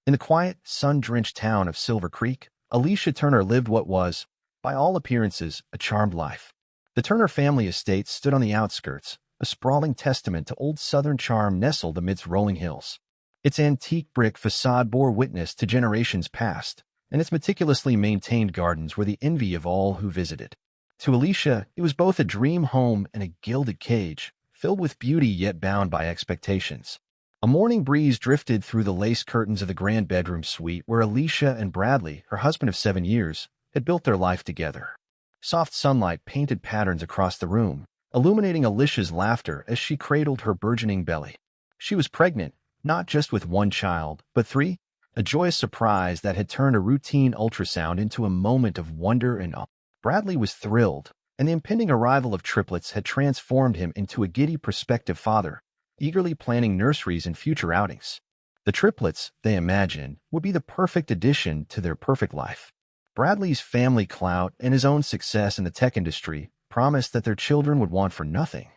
In the quiet, sun-drenched town of Silver Creek, Alicia Turner lived what was, by all appearances, a charmed life. The Turner family estate stood on the outskirts, a sprawling testament to old Southern charm nestled amidst rolling hills. Its antique brick facade bore witness to generations past, and its meticulously maintained gardens were the envy of all who visited. To Alicia, it was both a dream home and a gilded cage, filled with beauty yet bound by expectations. A morning breeze drifted through the lace curtains of the grand bedroom suite where Alicia and Bradley, her husband of 7 years, had built their life together. Soft sunlight painted patterns across the room, illuminating Alicia's laughter as she cradled her burgeoning belly. She was pregnant, not just with one child, but three, a joyous surprise that had turned a routine ultrasound into a moment of wonder and awe. Bradley was thrilled, and the impending arrival of triplets had transformed him into a giddy prospective father, eagerly planning nurseries and future outings. The triplets, they imagined, would be the perfect addition to their perfect life. Bradley's family clout and his own success in the tech industry promised that their children would want for nothing.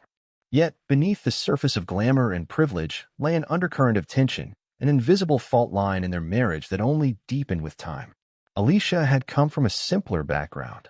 Yet, beneath the surface of glamour and privilege lay an undercurrent of tension, an invisible fault line in their marriage that only deepened with time. Alicia had come from a simpler background.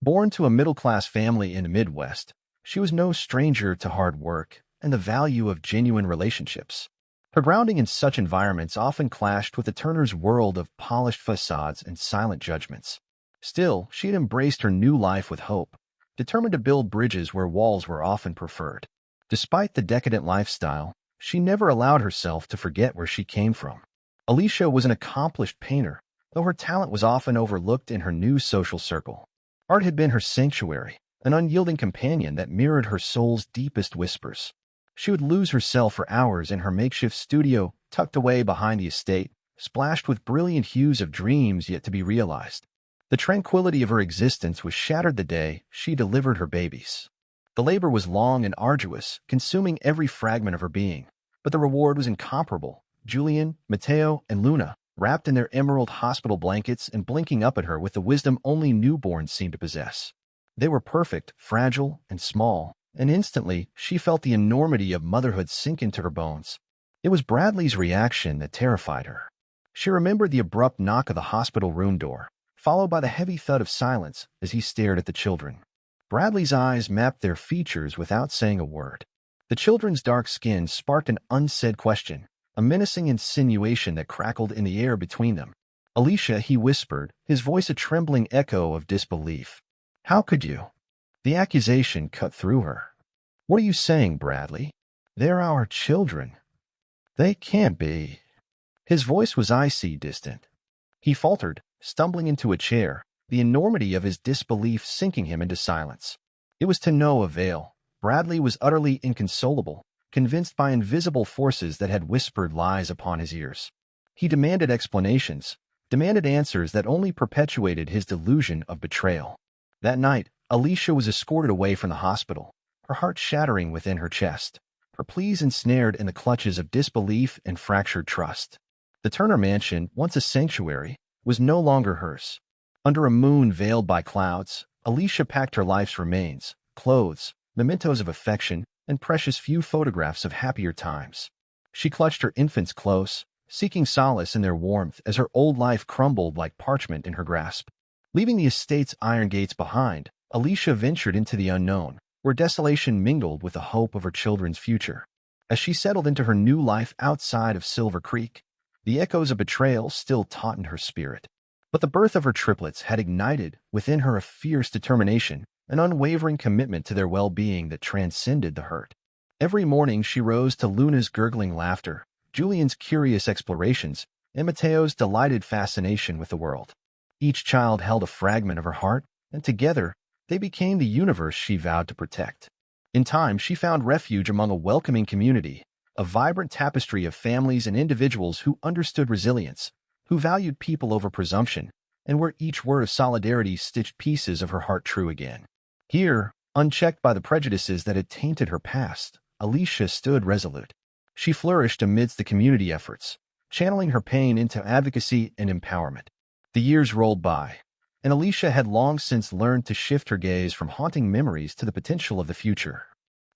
Born to a middle-class family in the Midwest, she was no stranger to hard work and the value of genuine relationships. Her grounding in such environments often clashed with the Turners' world of polished facades and silent judgments. Still, she had embraced her new life with hope, determined to build bridges where walls were often preferred. Despite the decadent lifestyle, she never allowed herself to forget where she came from. Alicia was an accomplished painter, though her talent was often overlooked in her new social circle. Art had been her sanctuary, an unyielding companion that mirrored her soul's deepest whispers. She would lose herself for hours in her makeshift studio, tucked away behind the estate, splashed with brilliant hues of dreams yet to be realized. The tranquility of her existence was shattered the day she delivered her babies. The labor was long and arduous, consuming every fragment of her being, but the reward was incomparable. Julian, Mateo, and Luna, wrapped in their emerald hospital blankets and blinking up at her with the wisdom only newborns seemed to possess. They were perfect, fragile, and small, and instantly she felt the enormity of motherhood sink into her bones. It was Bradley's reaction that terrified her. She remembered the abrupt knock of the hospital room door, followed by the heavy thud of silence as he stared at the children. Bradley's eyes mapped their features without saying a word. The children's dark skin sparked an unsaid question, a menacing insinuation that crackled in the air between them. "Alicia," he whispered, his voice a trembling echo of disbelief. "How could you?" The accusation cut through her. "What are you saying, Bradley? They're our children." "They can't be." His voice was icy distant. He faltered, stumbling into a chair, the enormity of his disbelief sinking him into silence. It was to no avail. Bradley was utterly inconsolable, convinced by invisible forces that had whispered lies upon his ears. He demanded explanations, demanded answers that only perpetuated his delusion of betrayal. That night, Alicia was escorted away from the hospital, her heart shattering within her chest, her pleas ensnared in the clutches of disbelief and fractured trust. The Turner mansion, once a sanctuary, was no longer hers. Under a moon veiled by clouds, Alicia packed her life's remains, clothes, mementos of affection, and precious few photographs of happier times. She clutched her infants close, seeking solace in their warmth as her old life crumbled like parchment in her grasp. Leaving the estate's iron gates behind, Alicia ventured into the unknown, where desolation mingled with the hope of her children's future. As she settled into her new life outside of Silver Creek, the echoes of betrayal still tautened her spirit. But the birth of her triplets had ignited within her a fierce determination, an unwavering commitment to their well-being that transcended the hurt. Every morning she rose to Luna's gurgling laughter, Julian's curious explorations, and Mateo's delighted fascination with the world. Each child held a fragment of her heart, and together they became the universe she vowed to protect. In time, she found refuge among a welcoming community, a vibrant tapestry of families and individuals who understood resilience, who valued people over presumption, and where each word of solidarity stitched pieces of her heart true again. Here, unchecked by the prejudices that had tainted her past, Alicia stood resolute. She flourished amidst the community efforts, channeling her pain into advocacy and empowerment. The years rolled by, and Alicia had long since learned to shift her gaze from haunting memories to the potential of the future.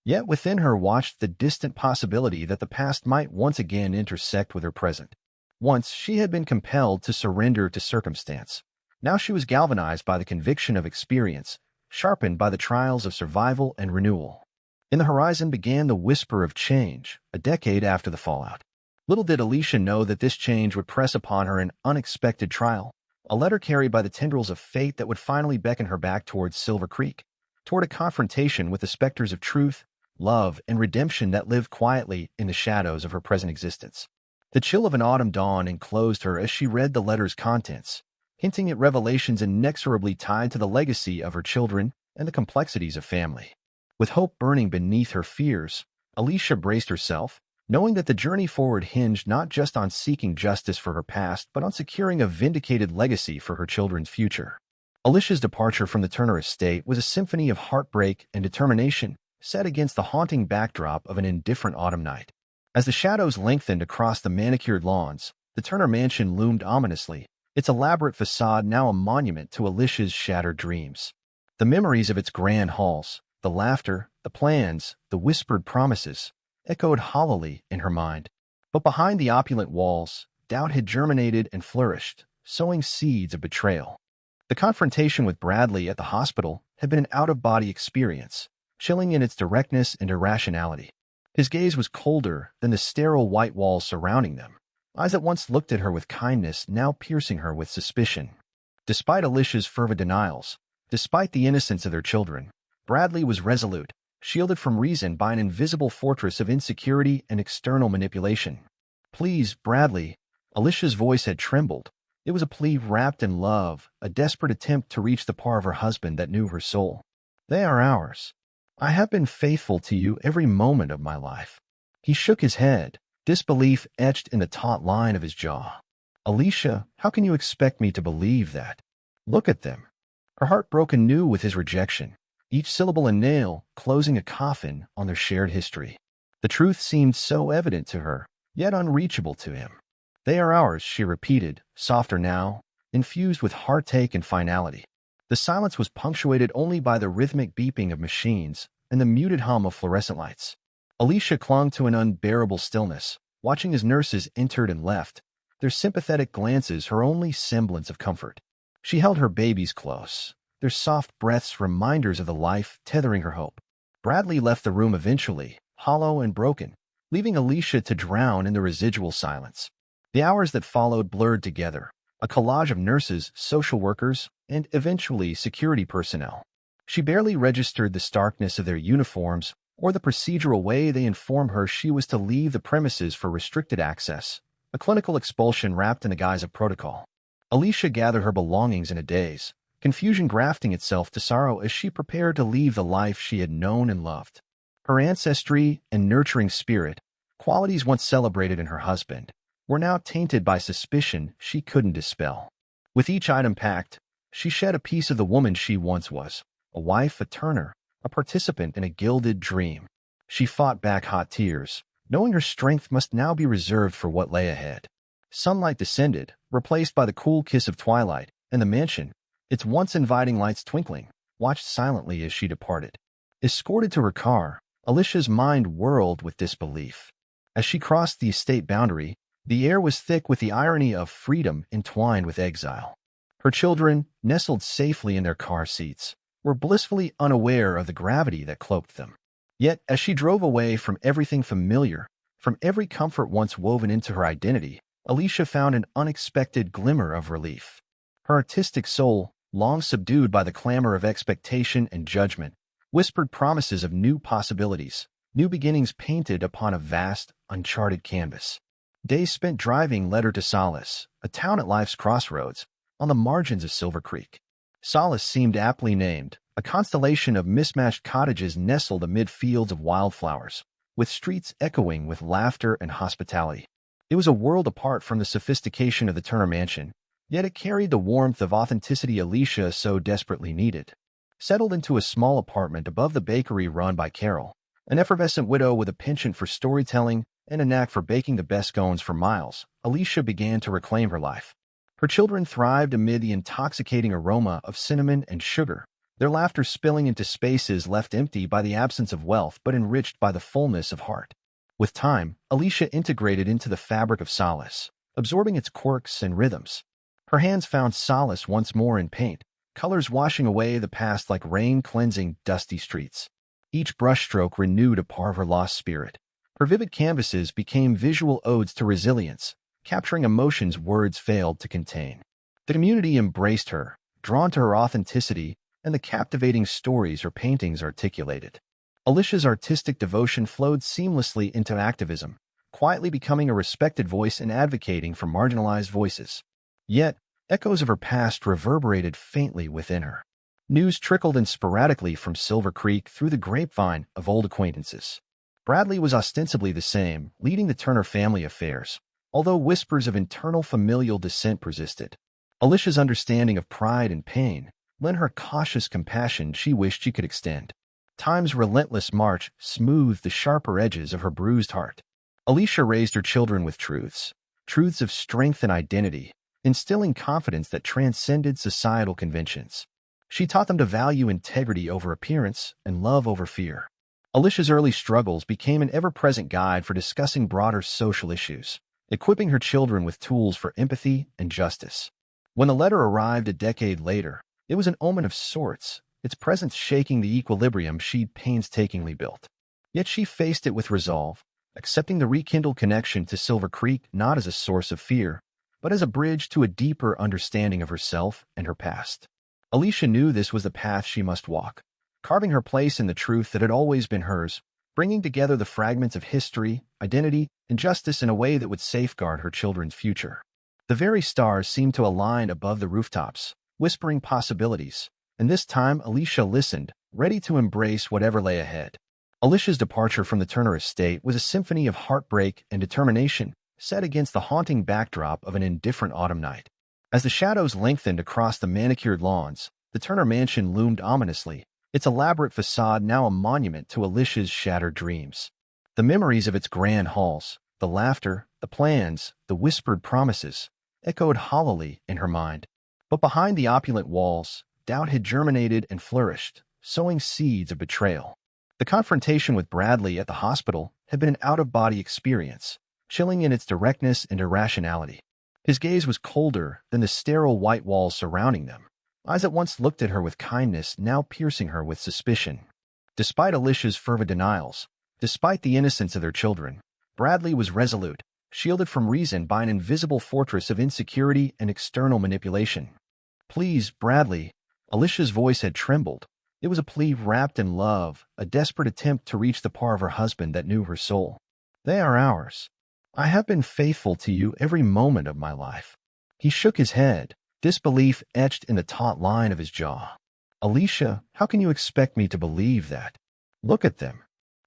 Yet within her watched the distant possibility that the past might once again intersect with her present. Once she had been compelled to surrender to circumstance. Now she was galvanized by the conviction of experience, sharpened by the trials of survival and renewal. In the horizon began the whisper of change, a decade after the fallout. Little did Alicia know that this change would press upon her an unexpected trial, a letter carried by the tendrils of fate that would finally beckon her back towards Silver Creek, toward a confrontation with the specters of truth, love, and redemption that lived quietly in the shadows of her present existence. The chill of an autumn dawn enclosed her as she read the letter's contents, hinting at revelations inexorably tied to the legacy of her children and the complexities of family. With hope burning beneath her fears, Alicia braced herself, knowing that the journey forward hinged not just on seeking justice for her past, but on securing a vindicated legacy for her children's future. Alicia's departure from the Turner estate was a symphony of heartbreak and determination, set against the haunting backdrop of an indifferent autumn night. As the shadows lengthened across the manicured lawns, the Turner mansion loomed ominously, its elaborate facade now a monument to Alicia's shattered dreams. The memories of its grand halls, the laughter, the plans, the whispered promises, echoed hollowly in her mind. But behind the opulent walls, doubt had germinated and flourished, sowing seeds of betrayal. The confrontation with Bradley at the hospital had been an out-of-body experience, chilling in its directness and irrationality. His gaze was colder than the sterile white walls surrounding them, eyes that once looked at her with kindness now piercing her with suspicion. Despite Alicia's fervent denials, despite the innocence of their children, Bradley was resolute, shielded from reason by an invisible fortress of insecurity and external manipulation. "Please, Bradley." Alicia's voice had trembled. It was a plea wrapped in love, a desperate attempt to reach the part of her husband that knew her soul. "They are ours. I have been faithful to you every moment of my life." He shook his head, disbelief etched in the taut line of his jaw. "Alicia, how can you expect me to believe that? Look at them." Her heart broke anew with his rejection, each syllable a nail closing a coffin on their shared history. The truth seemed so evident to her, yet unreachable to him. "They are ours," she repeated, softer now, infused with heartache and finality. The silence was punctuated only by the rhythmic beeping of machines and the muted hum of fluorescent lights. Alicia clung to an unbearable stillness, watching as nurses entered and left, their sympathetic glances her only semblance of comfort. She held her babies close, their soft breaths reminders of the life tethering her hope. Bradley left the room eventually, hollow and broken, leaving Alicia to drown in the residual silence. The hours that followed blurred together, a collage of nurses, social workers, and eventually security personnel. She barely registered the starkness of their uniforms or the procedural way they informed her she was to leave the premises for restricted access, a clinical expulsion wrapped in the guise of protocol. Alicia gathered her belongings in a daze, confusion grafting itself to sorrow as she prepared to leave the life she had known and loved. Her ancestry and nurturing spirit, qualities once celebrated in her husband, were now tainted by suspicion she couldn't dispel. With each item packed, she shed a piece of the woman she once was, a wife, a Turner, a participant in a gilded dream. She fought back hot tears, knowing her strength must now be reserved for what lay ahead. Sunlight descended, replaced by the cool kiss of twilight, and the mansion, its once inviting lights twinkling, watched silently as she departed. Escorted to her car, Alicia's mind whirled with disbelief. As she crossed the estate boundary, the air was thick with the irony of freedom entwined with exile. Her children, nestled safely in their car seats, were blissfully unaware of the gravity that cloaked them. Yet, as she drove away from everything familiar, from every comfort once woven into her identity, Alicia found an unexpected glimmer of relief. Her artistic soul, long subdued by the clamor of expectation and judgment, whispered promises of new possibilities, new beginnings painted upon a vast, uncharted canvas. Days spent driving led her to Solace, a town at life's crossroads, on the margins of Silver Creek. Solace seemed aptly named, a constellation of mismatched cottages nestled amid fields of wildflowers, with streets echoing with laughter and hospitality. It was a world apart from the sophistication of the Turner mansion, yet it carried the warmth of authenticity Alicia so desperately needed. Settled into a small apartment above the bakery run by Carol, an effervescent widow with a penchant for storytelling and a knack for baking the best scones for miles, Alicia began to reclaim her life. Her children thrived amid the intoxicating aroma of cinnamon and sugar, their laughter spilling into spaces left empty by the absence of wealth but enriched by the fullness of heart. With time, Alicia integrated into the fabric of Solace, absorbing its quirks and rhythms. Her hands found solace once more in paint, colors washing away the past like rain cleansing dusty streets. Each brushstroke renewed a part of her lost spirit. Her vivid canvases became visual odes to resilience, capturing emotions words failed to contain. The community embraced her, drawn to her authenticity and the captivating stories her paintings articulated. Alicia's artistic devotion flowed seamlessly into activism, quietly becoming a respected voice and advocating for marginalized voices. Yet, echoes of her past reverberated faintly within her. News trickled in sporadically from Silver Creek through the grapevine of old acquaintances. Bradley was ostensibly the same, leading the Turner family affairs, although whispers of internal familial dissent persisted. Alicia's understanding of pride and pain lent her cautious compassion she wished she could extend. Time's relentless march smoothed the sharper edges of her bruised heart. Alicia raised her children with truths of strength and identity, instilling confidence that transcended societal conventions. She taught them to value integrity over appearance and love over fear. Alicia's early struggles became an ever-present guide for discussing broader social issues, equipping her children with tools for empathy and justice. When the letter arrived a decade later, it was an omen of sorts, its presence shaking the equilibrium she'd painstakingly built. Yet she faced it with resolve, accepting the rekindled connection to Silver Creek not as a source of fear, but as a bridge to a deeper understanding of herself and her past. Alicia knew this was the path she must walk, carving her place in the truth that had always been hers, bringing together the fragments of history, identity, and justice in a way that would safeguard her children's future. The very stars seemed to align above the rooftops, whispering possibilities, and this time Alicia listened, ready to embrace whatever lay ahead. Alicia's departure from the Turner estate was a symphony of heartbreak and determination, set against the haunting backdrop of an indifferent autumn night. As the shadows lengthened across the manicured lawns, the Turner mansion loomed ominously, its elaborate facade now a monument to Alicia's shattered dreams. The memories of its grand halls, the laughter, the plans, the whispered promises, echoed hollowly in her mind. But behind the opulent walls, doubt had germinated and flourished, sowing seeds of betrayal. The confrontation with Bradley at the hospital had been an out-of-body experience, chilling in its directness and irrationality. His gaze was colder than the sterile white walls surrounding them, eyes that once looked at her with kindness now piercing her with suspicion. Despite Alicia's fervid denials, despite the innocence of their children, Bradley was resolute, shielded from reason by an invisible fortress of insecurity and external manipulation. "Please, Bradley." Alicia's voice had trembled. It was a plea wrapped in love, a desperate attempt to reach the part of her husband that knew her soul. "They are ours. I have been faithful to you every moment of my life." He shook his head, disbelief etched in the taut line of his jaw. "Alicia, how can you expect me to believe that? Look at them."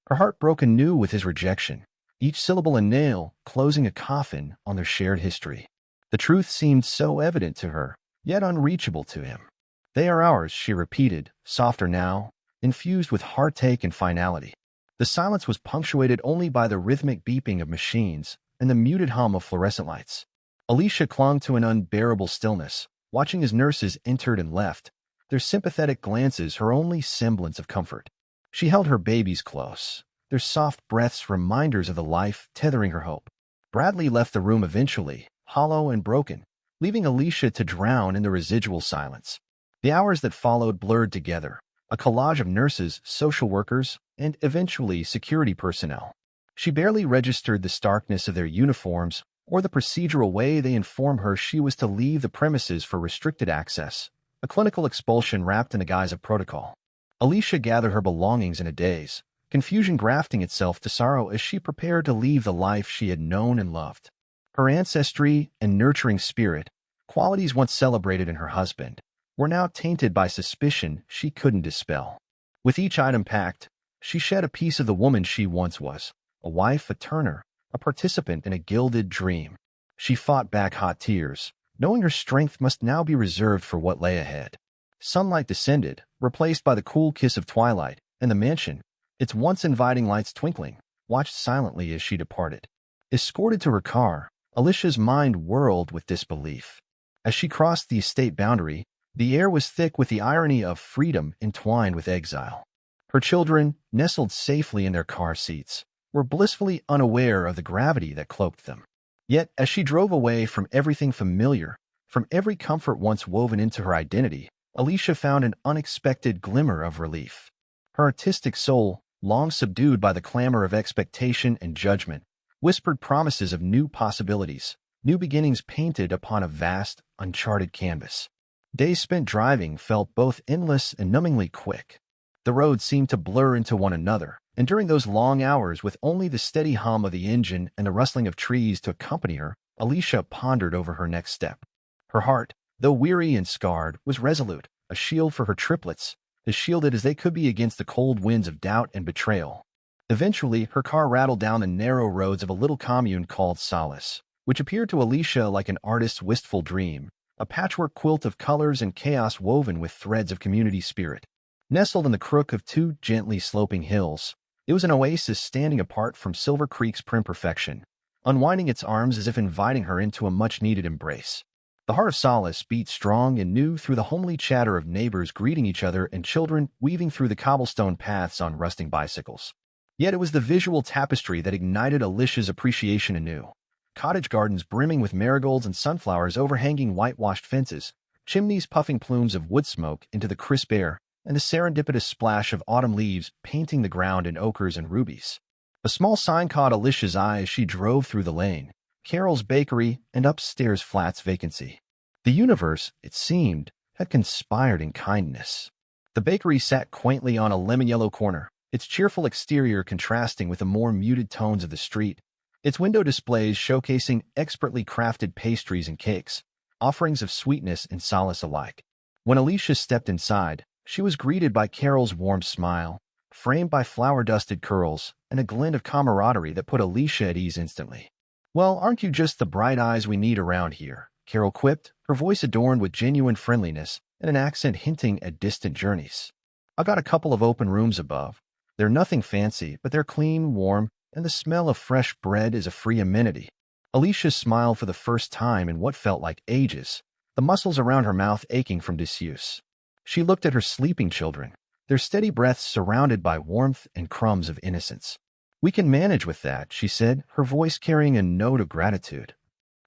Her heart broke anew with his rejection, each syllable a nail closing a coffin on their shared history. The truth seemed so evident to her, yet unreachable to him. "They are ours," she repeated, softer now, infused with heartache and finality. The silence was punctuated only by the rhythmic beeping of machines and the muted hum of fluorescent lights. Alicia clung to an unbearable stillness, watching as nurses entered and left, their sympathetic glances her only semblance of comfort. She held her babies close, their soft breaths reminders of the life tethering her hope. Bradley left the room eventually, hollow and broken, leaving Alicia to drown in the residual silence. The hours that followed blurred together, a collage of nurses, social workers, and eventually security personnel. She barely registered the starkness of their uniforms or the procedural way they informed her she was to leave the premises for restricted access, a clinical expulsion wrapped in the guise of protocol. Alicia gathered her belongings in a daze, confusion grafting itself to sorrow as she prepared to leave the life she had known and loved. Her ancestry and nurturing spirit, qualities once celebrated in her husband, were now tainted by suspicion she couldn't dispel. With each item packed, she shed a piece of the woman she once was, a wife, a Turner, a participant in a gilded dream. She fought back hot tears, knowing her strength must now be reserved for what lay ahead. Sunlight descended, replaced by the cool kiss of twilight, and the mansion, its once inviting lights twinkling, watched silently as she departed. Escorted to her car, Alicia's mind whirled with disbelief. As she crossed the estate boundary, the air was thick with the irony of freedom entwined with exile. Her children, nestled safely in their car seats, were blissfully unaware of the gravity that cloaked them. Yet, as she drove away from everything familiar, from every comfort once woven into her identity, Alicia found an unexpected glimmer of relief. Her artistic soul, long subdued by the clamor of expectation and judgment, whispered promises of new possibilities, new beginnings painted upon a vast, uncharted canvas. Days spent driving felt both endless and numbingly quick. The roads seemed to blur into one another, and during those long hours, with only the steady hum of the engine and the rustling of trees to accompany her, Alicia pondered over her next step. Her heart, though weary and scarred, was resolute, a shield for her triplets, as shielded as they could be against the cold winds of doubt and betrayal. Eventually, her car rattled down the narrow roads of a little commune called Solace, which appeared to Alicia like an artist's wistful dream, a patchwork quilt of colors and chaos woven with threads of community spirit. Nestled in the crook of two gently sloping hills, it was an oasis standing apart from Silver Creek's prim perfection, unwinding its arms as if inviting her into a much-needed embrace. The heart of Solace beat strong and new through the homely chatter of neighbors greeting each other and children weaving through the cobblestone paths on rusting bicycles. Yet it was the visual tapestry that ignited Alicia's appreciation anew. Cottage gardens brimming with marigolds and sunflowers overhanging whitewashed fences, chimneys puffing plumes of wood smoke into the crisp air, and the serendipitous splash of autumn leaves painting the ground in ochres and rubies. A small sign caught Alicia's eye as she drove through the lane: Carol's Bakery and upstairs flat's vacancy. The universe, it seemed, had conspired in kindness. The bakery sat quaintly on a lemon-yellow corner, its cheerful exterior contrasting with the more muted tones of the street, its window displays showcasing expertly crafted pastries and cakes, offerings of sweetness and solace alike. When Alicia stepped inside, she was greeted by Carol's warm smile, framed by flower-dusted curls, and a glint of camaraderie that put Alicia at ease instantly. "Well, aren't you just the bright eyes we need around here?" Carol quipped, her voice adorned with genuine friendliness and an accent hinting at distant journeys. "I got a couple of open rooms above. They're nothing fancy, but they're clean, warm, and the smell of fresh bread is a free amenity." Alicia smiled for the first time in what felt like ages, the muscles around her mouth aching from disuse. She looked at her sleeping children, their steady breaths surrounded by warmth and crumbs of innocence. "We can manage with that," she said, her voice carrying a note of gratitude.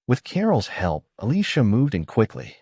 With Carol's help, Alicia moved in quickly.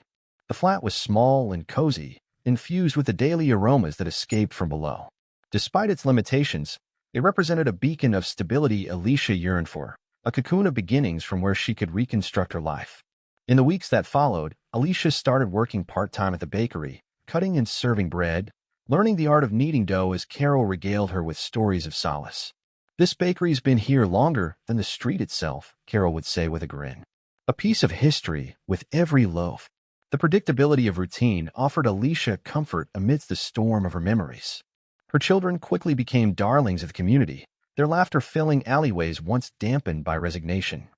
The flat was small and cozy, infused with the daily aromas that escaped from below. Despite its limitations, it represented a beacon of stability Alicia yearned for, a cocoon of beginnings from where she could reconstruct her life. In the weeks that followed, Alicia started working part-time at the bakery, cutting and serving bread, learning the art of kneading dough as Carol regaled her with stories of solace. "This bakery's been here longer than the street itself," Carol would say with a grin. A piece of history with every loaf. The predictability of routine offered Alicia comfort amidst the storm of her memories. Her children quickly became darlings of the community, their laughter filling alleyways once dampened by resignation.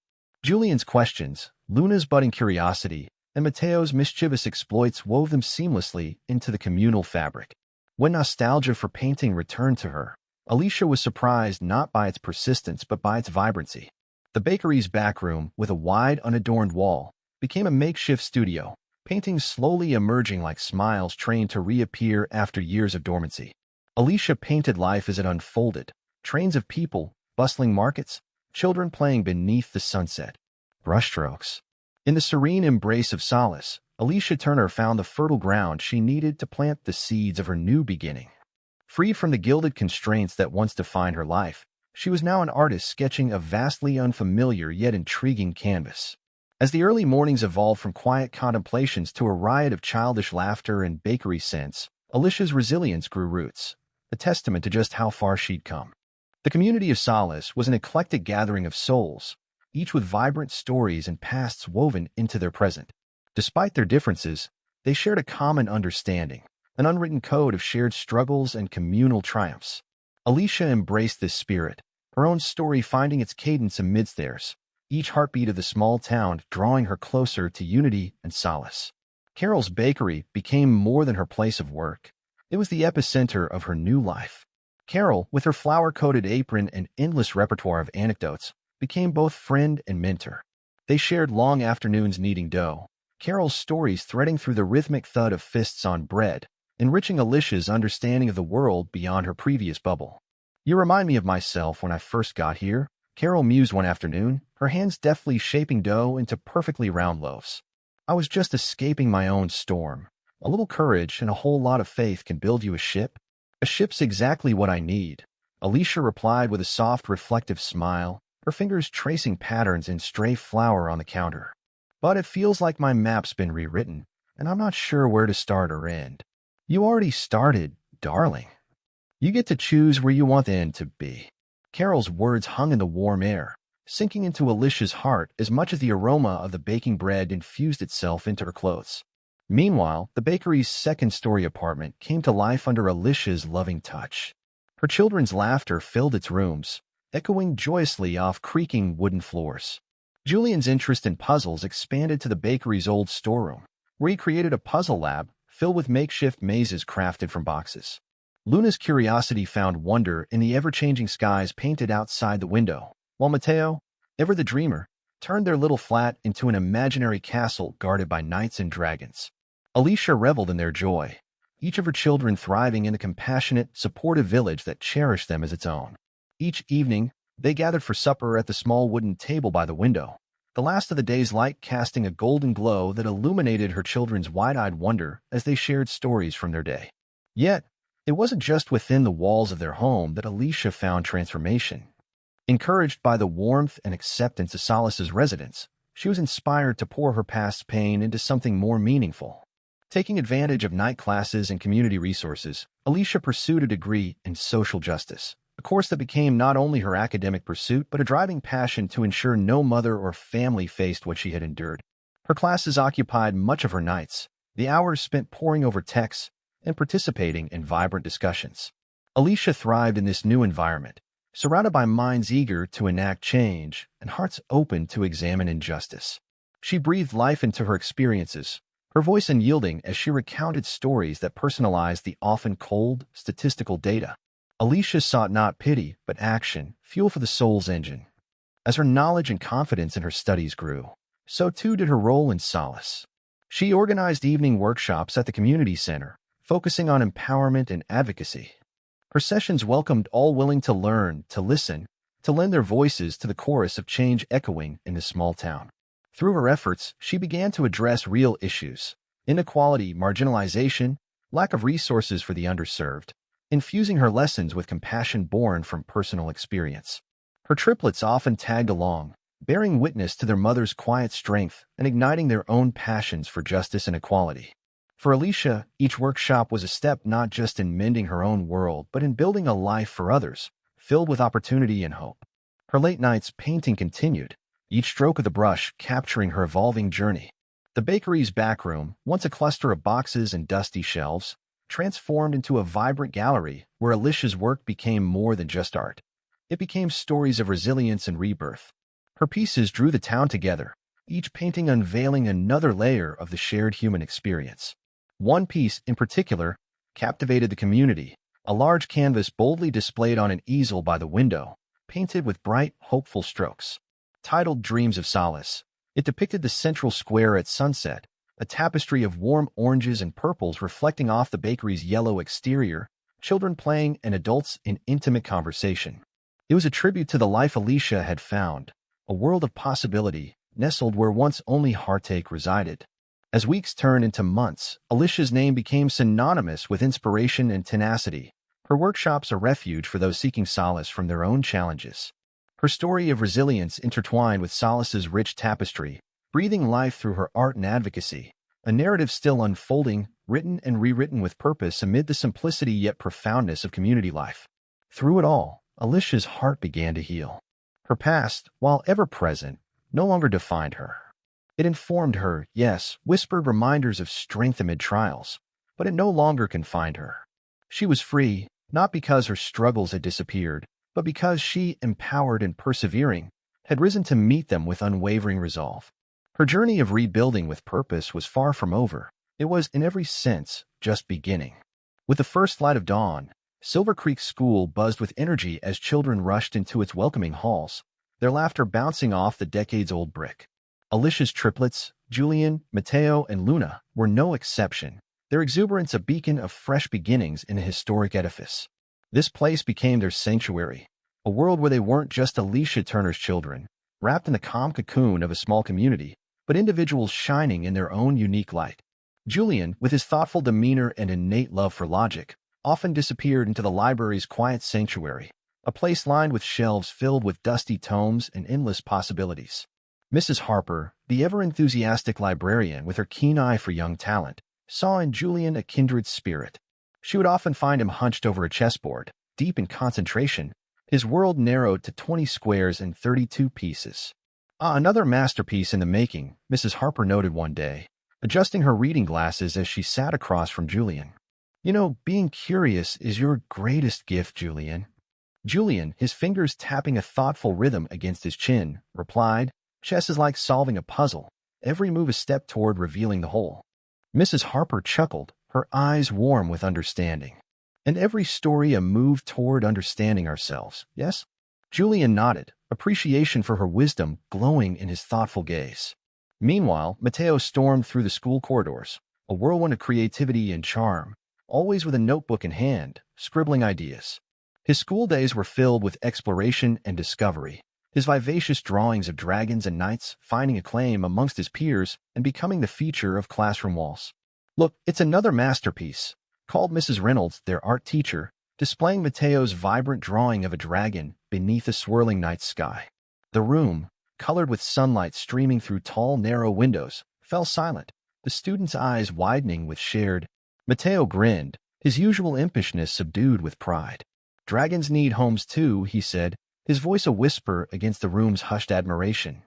Julian's questions, Luna's budding curiosity, and Mateo's mischievous exploits wove them seamlessly into the communal fabric. When nostalgia for painting returned to her, Alicia was surprised not by its persistence but by its vibrancy. The bakery's back room, with a wide, unadorned wall, became a makeshift studio, paintings slowly emerging like smiles trained to reappear after years of dormancy. Alicia painted life as it unfolded: trains of people, bustling markets, children playing beneath the sunset. Brushstrokes. In the serene embrace of solace, Alicia Turner found the fertile ground she needed to plant the seeds of her new beginning. Freed from the gilded constraints that once defined her life, she was now an artist sketching a vastly unfamiliar yet intriguing canvas. As the early mornings evolved from quiet contemplations to a riot of childish laughter and bakery scents, Alicia's resilience grew roots, a testament to just how far she'd come. The community of Solace was an eclectic gathering of souls, each with vibrant stories and pasts woven into their present. Despite their differences, they shared a common understanding, an unwritten code of shared struggles and communal triumphs. Alicia embraced this spirit, her own story finding its cadence amidst theirs, each heartbeat of the small town drawing her closer to unity and solace. Carol's Bakery became more than her place of work. It was the epicenter of her new life. Carol, with her flower-coated apron and endless repertoire of anecdotes, became both friend and mentor. They shared long afternoons kneading dough, Carol's stories threading through the rhythmic thud of fists on bread, enriching Alicia's understanding of the world beyond her previous bubble. "You remind me of myself when I first got here," Carol mused one afternoon, her hands deftly shaping dough into perfectly round loaves. I was just escaping my own storm. A little courage and a whole lot of faith can build you a ship. A ship's exactly what I need. Alicia replied with a soft, reflective smile, her fingers tracing patterns in stray flour on the counter. But it feels like my map's been rewritten, and I'm not sure where to start or end. You already started, darling. You get to choose where you want the end to be. Carol's words hung in the warm air, sinking into Alicia's heart as much as the aroma of the baking bread infused itself into her clothes. Meanwhile, the bakery's second-story apartment came to life under Alicia's loving touch. Her children's laughter filled its rooms, echoing joyously off creaking wooden floors. Julian's interest in puzzles expanded to the bakery's old storeroom, where he created a puzzle lab filled with makeshift mazes crafted from boxes. Luna's curiosity found wonder in the ever-changing skies painted outside the window, while Mateo, ever the dreamer, turned their little flat into an imaginary castle guarded by knights and dragons. Alicia reveled in their joy, each of her children thriving in a compassionate, supportive village that cherished them as its own. Each evening, they gathered for supper at the small wooden table by the window, the last of the day's light casting a golden glow that illuminated her children's wide-eyed wonder as they shared stories from their day. Yet, it wasn't just within the walls of their home that Alicia found transformation. Encouraged by the warmth and acceptance of Solace's residents, she was inspired to pour her past pain into something more meaningful. Taking advantage of night classes and community resources, Alicia pursued a degree in social justice, a course that became not only her academic pursuit but a driving passion to ensure no mother or family faced what she had endured. Her classes occupied much of her nights, the hours spent poring over texts and participating in vibrant discussions. Alicia thrived in this new environment, surrounded by minds eager to enact change and hearts open to examine injustice. She breathed life into her experiences, her voice unyielding as she recounted stories that personalized the often cold, statistical data. Alicia sought not pity, but action, fuel for the soul's engine. As her knowledge and confidence in her studies grew, so too did her role in Solace. She organized evening workshops at the community center, focusing on empowerment and advocacy. Her sessions welcomed all willing to learn, to listen, to lend their voices to the chorus of change echoing in this small town. Through her efforts, she began to address real issues: inequality, marginalization, lack of resources for the underserved, infusing her lessons with compassion born from personal experience. Her triplets often tagged along, bearing witness to their mother's quiet strength and igniting their own passions for justice and equality. For Alicia, each workshop was a step not just in mending her own world, but in building a life for others, filled with opportunity and hope. Her late nights painting continued, each stroke of the brush capturing her evolving journey. The bakery's back room, once a cluster of boxes and dusty shelves, transformed into a vibrant gallery where Alicia's work became more than just art. It became stories of resilience and rebirth. Her pieces drew the town together, each painting unveiling another layer of the shared human experience. One piece, in particular, captivated the community, a large canvas boldly displayed on an easel by the window, painted with bright, hopeful strokes. Titled Dreams of Solace, it depicted the central square at sunset, a tapestry of warm oranges and purples reflecting off the bakery's yellow exterior, children playing and adults in intimate conversation. It was a tribute to the life Alicia had found, a world of possibility, nestled where once only heartache resided. As weeks turned into months, Alicia's name became synonymous with inspiration and tenacity, her workshops a refuge for those seeking solace from their own challenges. Her story of resilience intertwined with Solace's rich tapestry, breathing life through her art and advocacy, a narrative still unfolding, written and rewritten with purpose amid the simplicity yet profoundness of community life. Through it all, Alicia's heart began to heal. Her past, while ever present, no longer defined her. It informed her, yes, whispered reminders of strength amid trials, but it no longer confined her. She was free, not because her struggles had disappeared, but because she, empowered and persevering, had risen to meet them with unwavering resolve. Her journey of rebuilding with purpose was far from over. It was, in every sense, just beginning. With the first light of dawn, Silver Creek School buzzed with energy as children rushed into its welcoming halls, their laughter bouncing off the decades-old brick. Alicia's triplets, Julian, Mateo, and Luna, were no exception, their exuberance a beacon of fresh beginnings in a historic edifice. This place became their sanctuary, a world where they weren't just Alicia Turner's children, wrapped in the calm cocoon of a small community, but individuals shining in their own unique light. Julian, with his thoughtful demeanor and innate love for logic, often disappeared into the library's quiet sanctuary, a place lined with shelves filled with dusty tomes and endless possibilities. Mrs. Harper, the ever-enthusiastic librarian with her keen eye for young talent, saw in Julian a kindred spirit. She would often find him hunched over a chessboard, deep in concentration, his world narrowed to 20 squares and 32 pieces. Another masterpiece in the making, Mrs. Harper noted one day, adjusting her reading glasses as she sat across from Julian. You know, being curious is your greatest gift, Julian. Julian, his fingers tapping a thoughtful rhythm against his chin, replied, "Chess is like solving a puzzle, every move a step toward revealing the whole." Mrs. Harper chuckled, her eyes warm with understanding. "And every story a move toward understanding ourselves, yes?" Julian nodded, appreciation for her wisdom glowing in his thoughtful gaze. Meanwhile, Matteo stormed through the school corridors, a whirlwind of creativity and charm, always with a notebook in hand, scribbling ideas. His school days were filled with exploration and discovery, his vivacious drawings of dragons and knights finding acclaim amongst his peers and becoming the feature of classroom walls. "Look, it's another masterpiece," called Mrs. Reynolds, their art teacher, displaying Matteo's vibrant drawing of a dragon beneath a swirling night sky. The room, colored with sunlight streaming through tall, narrow windows, fell silent, the students' eyes widening with shared. Matteo grinned, his usual impishness subdued with pride. "Dragons need homes too," he said, his voice a whisper against the room's hushed admiration.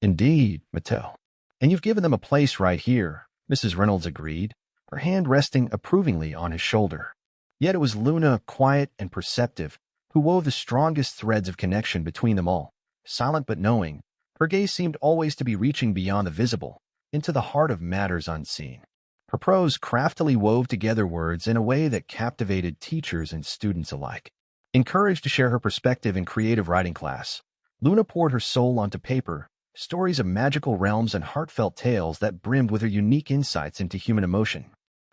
"Indeed, Matteo. And you've given them a place right here," Mrs. Reynolds agreed, her hand resting approvingly on his shoulder. Yet it was Luna, quiet and perceptive, who wove the strongest threads of connection between them all. Silent but knowing, her gaze seemed always to be reaching beyond the visible, into the heart of matters unseen. Her prose craftily wove together words in a way that captivated teachers and students alike. Encouraged to share her perspective in creative writing class, Luna poured her soul onto paper, stories of magical realms and heartfelt tales that brimmed with her unique insights into human emotion.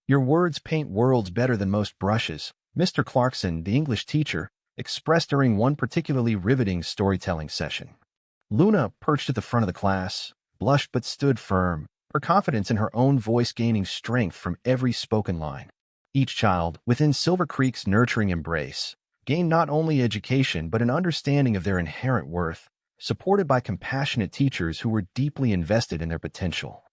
"Your words paint worlds better than most brushes," Mr. Clarkson, the English teacher, expressed during one particularly riveting storytelling session. Luna, perched at the front of the class, blushed but stood firm, her confidence in her own voice gaining strength from every spoken line. Each child, within Silver Creek's nurturing embrace, gained not only education but an understanding of their inherent worth, supported by compassionate teachers who were deeply invested in their potential.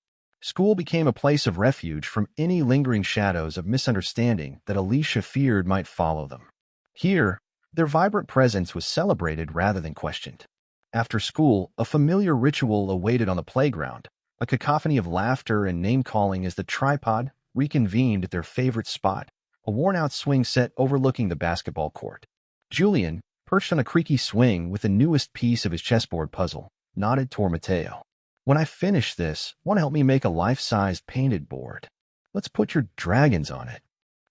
School became a place of refuge from any lingering shadows of misunderstanding that Alicia feared might follow them. Here, their vibrant presence was celebrated rather than questioned. After school, a familiar ritual awaited on the playground, a cacophony of laughter and name-calling as the tripod reconvened at their favorite spot, a worn-out swing set overlooking the basketball court. Julian, perched on a creaky swing with the newest piece of his chessboard puzzle, nodded toward Matteo. "When I finish this, want to help me make a life-sized painted board? Let's put your dragons on it.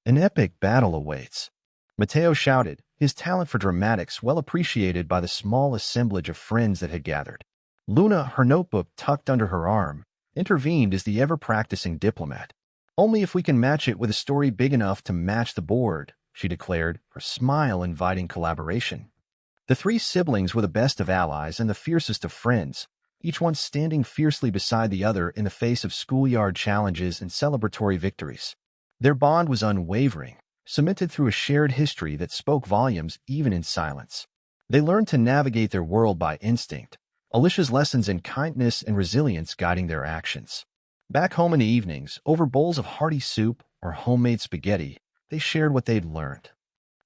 An epic battle awaits." Matteo shouted, his talent for dramatics well appreciated by the small assemblage of friends that had gathered. Luna, her notebook tucked under her arm, intervened as the ever-practicing diplomat. "Only if we can match it with a story big enough to match the board," she declared, her smile inviting collaboration. The three siblings were the best of allies and the fiercest of friends, each one standing fiercely beside the other in the face of schoolyard challenges and celebratory victories. Their bond was unwavering, cemented through a shared history that spoke volumes even in silence. They learned to navigate their world by instinct, Alicia's lessons in kindness and resilience guiding their actions. Back home in the evenings, over bowls of hearty soup or homemade spaghetti, they shared what they'd learned.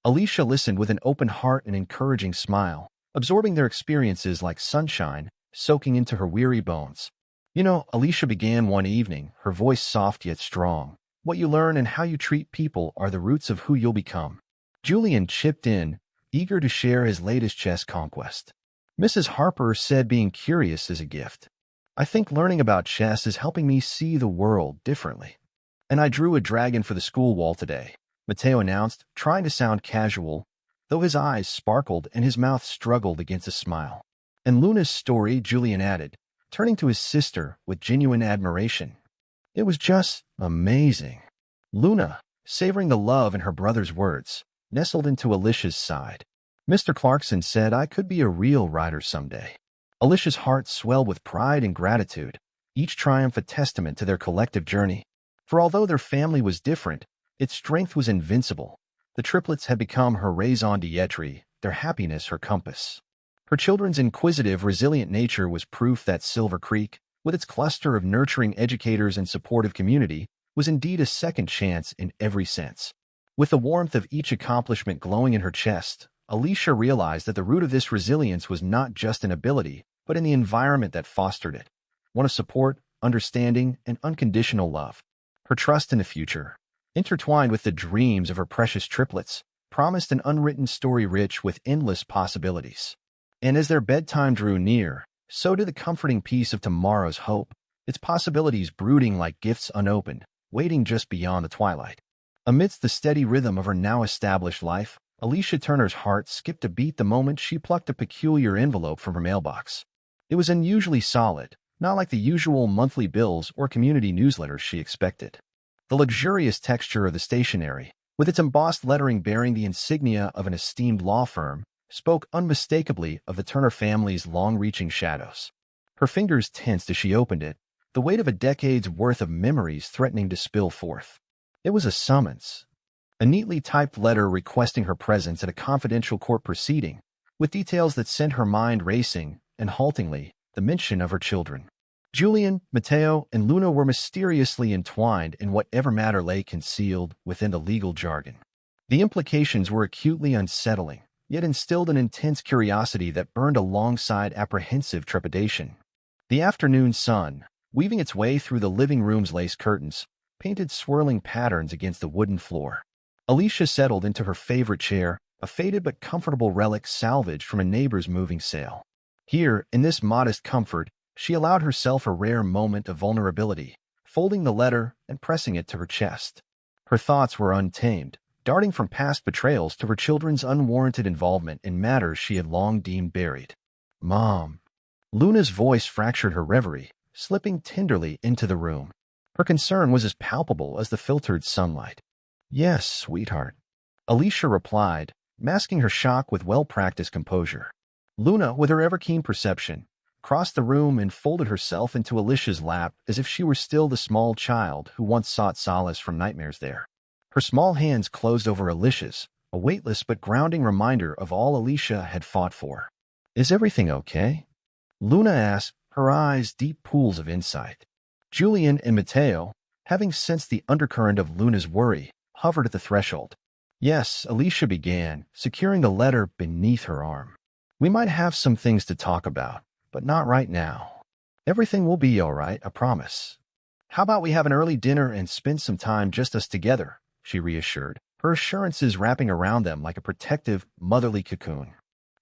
Alicia listened with an open heart and encouraging smile, absorbing their experiences like sunshine, soaking into her weary bones. "You know," Alicia began one evening, her voice soft yet strong, "what you learn and how you treat people are the roots of who you'll become." Julian chipped in, eager to share his latest chess conquest. Mrs. Harper said being curious is a gift. "I think learning about chess is helping me see the world differently. And I drew a dragon for the school wall today," Matteo announced, trying to sound casual, though his eyes sparkled and his mouth struggled against a smile. "And Luna's story," Julian added, turning to his sister with genuine admiration. "It was just amazing." Luna, savoring the love in her brother's words, nestled into Alicia's side. Mr. Clarkson said I could be a real writer someday. Alicia's heart swelled with pride and gratitude, each triumph a testament to their collective journey. For although their family was different, its strength was invincible. The triplets had become her raison d'etre, their happiness her compass. Her children's inquisitive, resilient nature was proof that Silver Creek, with its cluster of nurturing educators and supportive community, was indeed a second chance in every sense. With the warmth of each accomplishment glowing in her chest, Alicia realized that the root of this resilience was not just in ability, but in the environment that fostered it, one of support, understanding, and unconditional love. Her trust in the future, intertwined with the dreams of her precious triplets, promised an unwritten story rich with endless possibilities. And as their bedtime drew near, so did the comforting peace of tomorrow's hope, its possibilities brooding like gifts unopened, waiting just beyond the twilight. Amidst the steady rhythm of her now-established life, Alicia Turner's heart skipped a beat the moment she plucked a peculiar envelope from her mailbox. It was unusually solid, not like the usual monthly bills or community newsletters she expected. The luxurious texture of the stationery, with its embossed lettering bearing the insignia of an esteemed law firm, spoke unmistakably of the Turner family's long-reaching shadows. Her fingers tensed as she opened it, the weight of a decade's worth of memories threatening to spill forth. It was a summons, a neatly typed letter requesting her presence at a confidential court proceeding, with details that sent her mind racing, and haltingly, the mention of her children. Julian, Matteo, and Luna were mysteriously entwined in whatever matter lay concealed within the legal jargon. The implications were acutely unsettling, yet instilled an intense curiosity that burned alongside apprehensive trepidation. The afternoon sun, weaving its way through the living room's lace curtains, painted swirling patterns against the wooden floor. Alicia settled into her favorite chair, a faded but comfortable relic salvaged from a neighbor's moving sale. Here, in this modest comfort, she allowed herself a rare moment of vulnerability, folding the letter and pressing it to her chest. Her thoughts were untamed, darting from past betrayals to her children's unwarranted involvement in matters she had long deemed buried. "Mom." Luna's voice fractured her reverie, slipping tenderly into the room. Her concern was as palpable as the filtered sunlight. "Yes, sweetheart," Alicia replied, masking her shock with well-practiced composure. Luna, with her ever-keen perception, crossed the room and folded herself into Alicia's lap as if she were still the small child who once sought solace from nightmares there. Her small hands closed over Alicia's, a weightless but grounding reminder of all Alicia had fought for. "Is everything okay?" Luna asked, her eyes deep pools of insight. Julian and Matteo, having sensed the undercurrent of Luna's worry, hovered at the threshold. "Yes," Alicia began, securing the letter beneath her arm. "We might have some things to talk about, but not right now. Everything will be all right, I promise." "How about we have an early dinner and spend some time just us together?" she reassured, her assurances wrapping around them like a protective, motherly cocoon.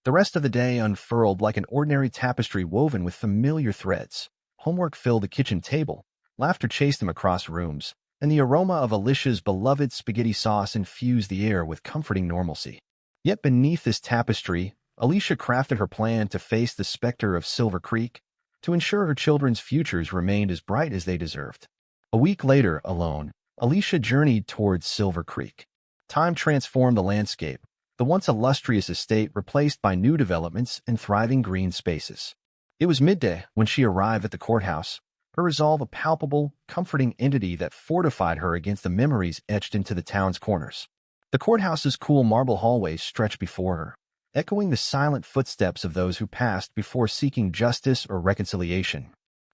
The rest of the day unfurled like an ordinary tapestry woven with familiar threads. Homework filled the kitchen table, laughter chased them across rooms, and the aroma of Alicia's beloved spaghetti sauce infused the air with comforting normalcy. Yet beneath this tapestry, Alicia crafted her plan to face the specter of Silver Creek, to ensure her children's futures remained as bright as they deserved. A week later, alone, Alicia journeyed towards Silver Creek. Time transformed the landscape, the once illustrious estate replaced by new developments and thriving green spaces. It was midday when she arrived at the courthouse, her resolve a palpable, comforting entity that fortified her against the memories etched into the town's corners. The courthouse's cool marble hallways stretched before her, echoing the silent footsteps of those who passed before seeking justice or reconciliation.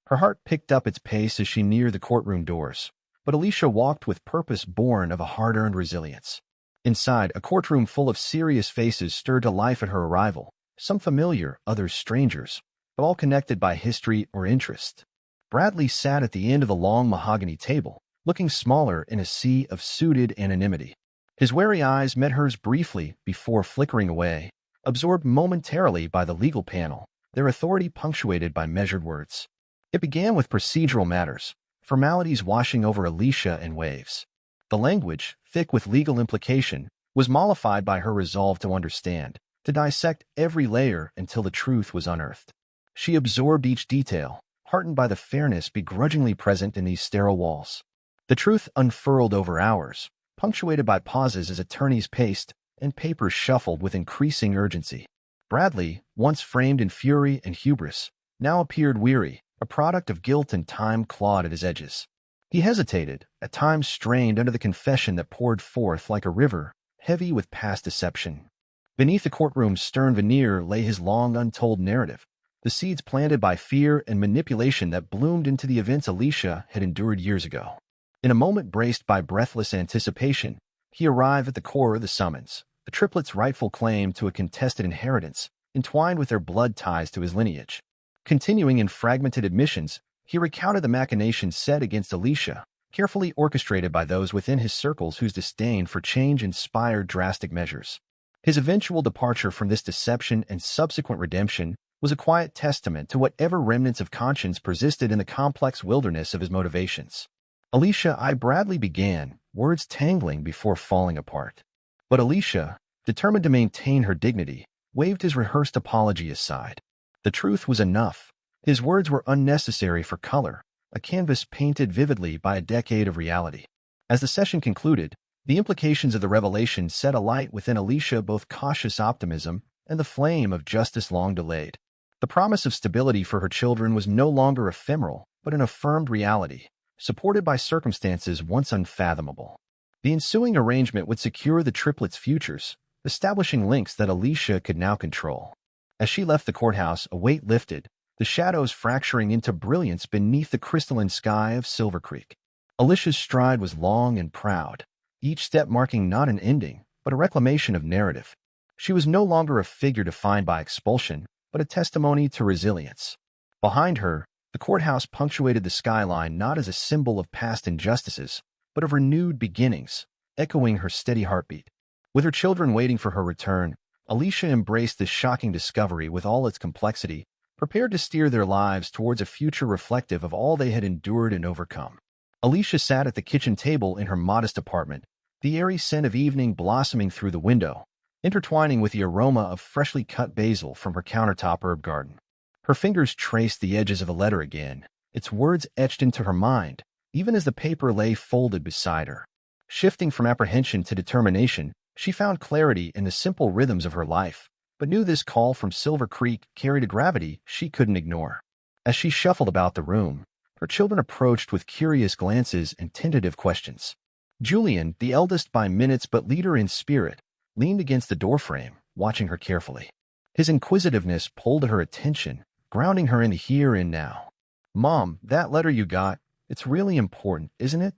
Her heart picked up its pace as she neared the courtroom doors, but Alicia walked with purpose born of a hard-earned resilience. Inside, a courtroom full of serious faces stirred to life at her arrival, some familiar, others strangers, but all connected by history or interest. Bradley sat at the end of the long mahogany table, looking smaller in a sea of suited anonymity. His wary eyes met hers briefly before flickering away, absorbed momentarily by the legal panel, their authority punctuated by measured words. It began with procedural matters, formalities washing over Alicia in waves. The language, thick with legal implication, was mollified by her resolve to understand, to dissect every layer until the truth was unearthed. She absorbed each detail, heartened by the fairness begrudgingly present in these sterile walls. The truth unfurled over hours, punctuated by pauses as attorneys paced, and papers shuffled with increasing urgency. Bradley, once framed in fury and hubris, now appeared weary, a product of guilt and time clawed at his edges. He hesitated, at times strained under the confession that poured forth like a river, heavy with past deception. Beneath the courtroom's stern veneer lay his long untold narrative, the seeds planted by fear and manipulation that bloomed into the events Alicia had endured years ago. In a moment braced by breathless anticipation, he arrived at the core of the summons, the triplets' rightful claim to a contested inheritance, entwined with their blood ties to his lineage. Continuing in fragmented admissions, he recounted the machinations set against Alicia, carefully orchestrated by those within his circles whose disdain for change inspired drastic measures. His eventual departure from this deception and subsequent redemption was a quiet testament to whatever remnants of conscience persisted in the complex wilderness of his motivations. Alicia, Bradley began, words tangling before falling apart. But Alicia, determined to maintain her dignity, waved his rehearsed apology aside. The truth was enough. His words were unnecessary for color, a canvas painted vividly by a decade of reality. As the session concluded, the implications of the revelation set alight within Alicia both cautious optimism and the flame of justice long delayed. The promise of stability for her children was no longer ephemeral, but an affirmed reality, supported by circumstances once unfathomable. The ensuing arrangement would secure the triplets' futures, establishing links that Alicia could now control. As she left the courthouse, a weight lifted, the shadows fracturing into brilliance beneath the crystalline sky of Silver Creek. Alicia's stride was long and proud, each step marking not an ending, but a reclamation of narrative. She was no longer a figure defined by expulsion, but a testimony to resilience. Behind her, the courthouse punctuated the skyline not as a symbol of past injustices, but of renewed beginnings, echoing her steady heartbeat. With her children waiting for her return, Alicia embraced this shocking discovery with all its complexity, prepared to steer their lives towards a future reflective of all they had endured and overcome. Alicia sat at the kitchen table in her modest apartment, the airy scent of evening blossoming through the window, intertwining with the aroma of freshly cut basil from her countertop herb garden. Her fingers traced the edges of a letter again, its words etched into her mind, even as the paper lay folded beside her. Shifting from apprehension to determination, she found clarity in the simple rhythms of her life, but knew this call from Silver Creek carried a gravity she couldn't ignore. As she shuffled about the room, her children approached with curious glances and tentative questions. Julian, the eldest by minutes but leader in spirit, leaned against the doorframe, watching her carefully. His inquisitiveness pulled at her attention, grounding her in the here and now. "Mom, that letter you got, it's really important, isn't it?"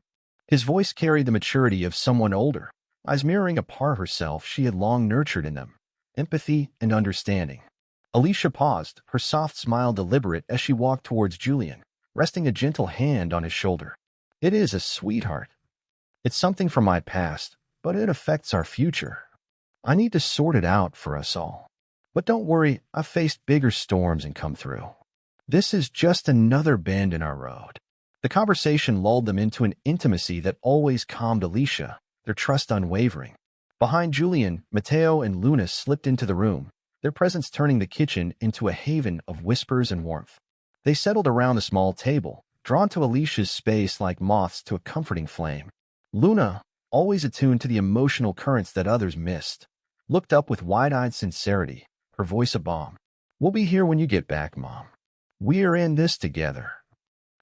His voice carried the maturity of someone older, eyes mirroring a part herself she had long nurtured in them, empathy and understanding. Alicia paused, her soft smile deliberate as she walked towards Julian, resting a gentle hand on his shoulder. "It is a sweetheart. It's something from my past, but it affects our future. I need to sort it out for us all. But don't worry, I've faced bigger storms and come through. This is just another bend in our road." The conversation lulled them into an intimacy that always calmed Alicia, their trust unwavering. Behind Julian, Mateo and Luna slipped into the room, their presence turning the kitchen into a haven of whispers and warmth. They settled around the small table, drawn to Alicia's space like moths to a comforting flame. Luna, always attuned to the emotional currents that others missed, looked up with wide-eyed sincerity, her voice a balm. "We'll be here when you get back, Mom. We're in this together."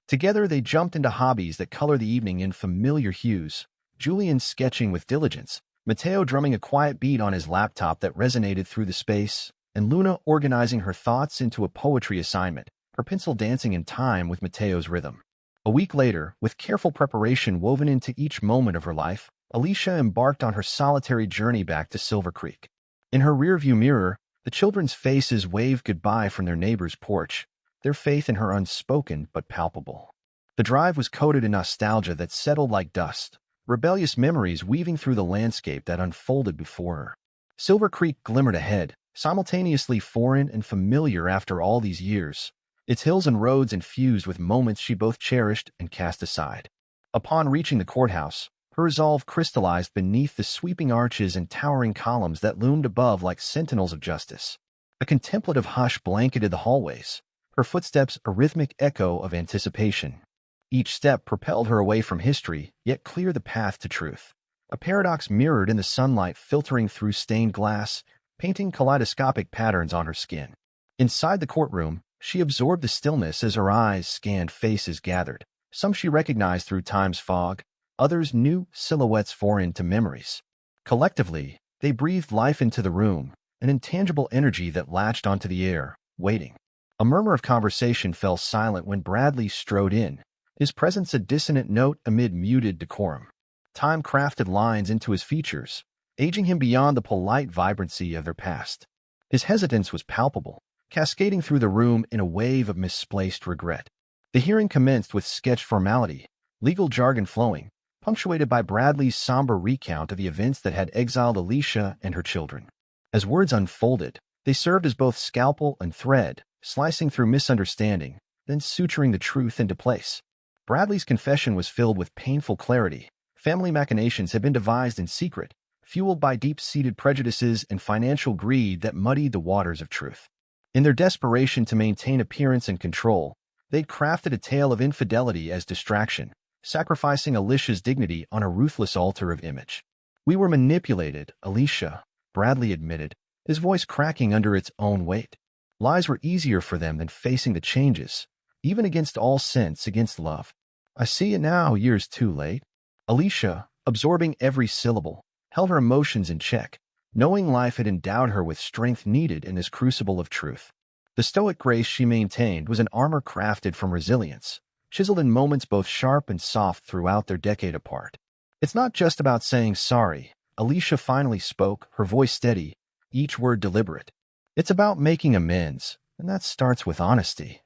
Together they jumped into hobbies that color the evening in familiar hues, Julian sketching with diligence, Mateo drumming a quiet beat on his laptop that resonated through the space, and Luna organizing her thoughts into a poetry assignment, her pencil dancing in time with Mateo's rhythm. A week later, with careful preparation woven into each moment of her life, Alicia embarked on her solitary journey back to Silver Creek. In her rearview mirror, the children's faces waved goodbye from their neighbor's porch, their faith in her unspoken but palpable. The drive was coated in nostalgia that settled like dust, rebellious memories weaving through the landscape that unfolded before her. Silver Creek glimmered ahead, simultaneously foreign and familiar after all these years, its hills and roads infused with moments she both cherished and cast aside. Upon reaching the courthouse, her resolve crystallized beneath the sweeping arches and towering columns that loomed above like sentinels of justice. A contemplative hush blanketed the hallways, her footsteps a rhythmic echo of anticipation. Each step propelled her away from history, yet cleared the path to truth. a paradox mirrored in the sunlight filtering through stained glass, painting kaleidoscopic patterns on her skin. Inside the courtroom, she absorbed the stillness as her eyes scanned faces gathered. Some she recognized through time's fog, others new silhouettes foreign to memories. Collectively, they breathed life into the room, an intangible energy that latched onto the air, waiting. A murmur of conversation fell silent when Bradley strode in, his presence a dissonant note amid muted decorum. Time crafted lines into his features, aging him beyond the polite vibrancy of their past. His hesitance was palpable, cascading through the room in a wave of misplaced regret. The hearing commenced with sketch formality, legal jargon flowing, punctuated by Bradley's somber recount of the events that had exiled Alicia and her children. As words unfolded, they served as both scalpel and thread, slicing through misunderstanding, then suturing the truth into place. Bradley's confession was filled with painful clarity. Family machinations had been devised in secret, fueled by deep-seated prejudices and financial greed that muddied the waters of truth. In their desperation to maintain appearance and control, they'd crafted a tale of infidelity as distraction, sacrificing Alicia's dignity on a ruthless altar of image. "We were manipulated, Alicia," Bradley admitted, his voice cracking under its own weight. Lies were easier for them than facing the changes, even against all sense, against love. "I see it now, years too late." Alicia, absorbing every syllable, held her emotions in check, knowing life had endowed her with strength needed in this crucible of truth. The stoic grace she maintained was an armor crafted from resilience, chiseled in moments both sharp and soft throughout their decade apart. "It's not just about saying sorry," Alicia finally spoke, her voice steady, each word deliberate. "It's about making amends, and that starts with honesty."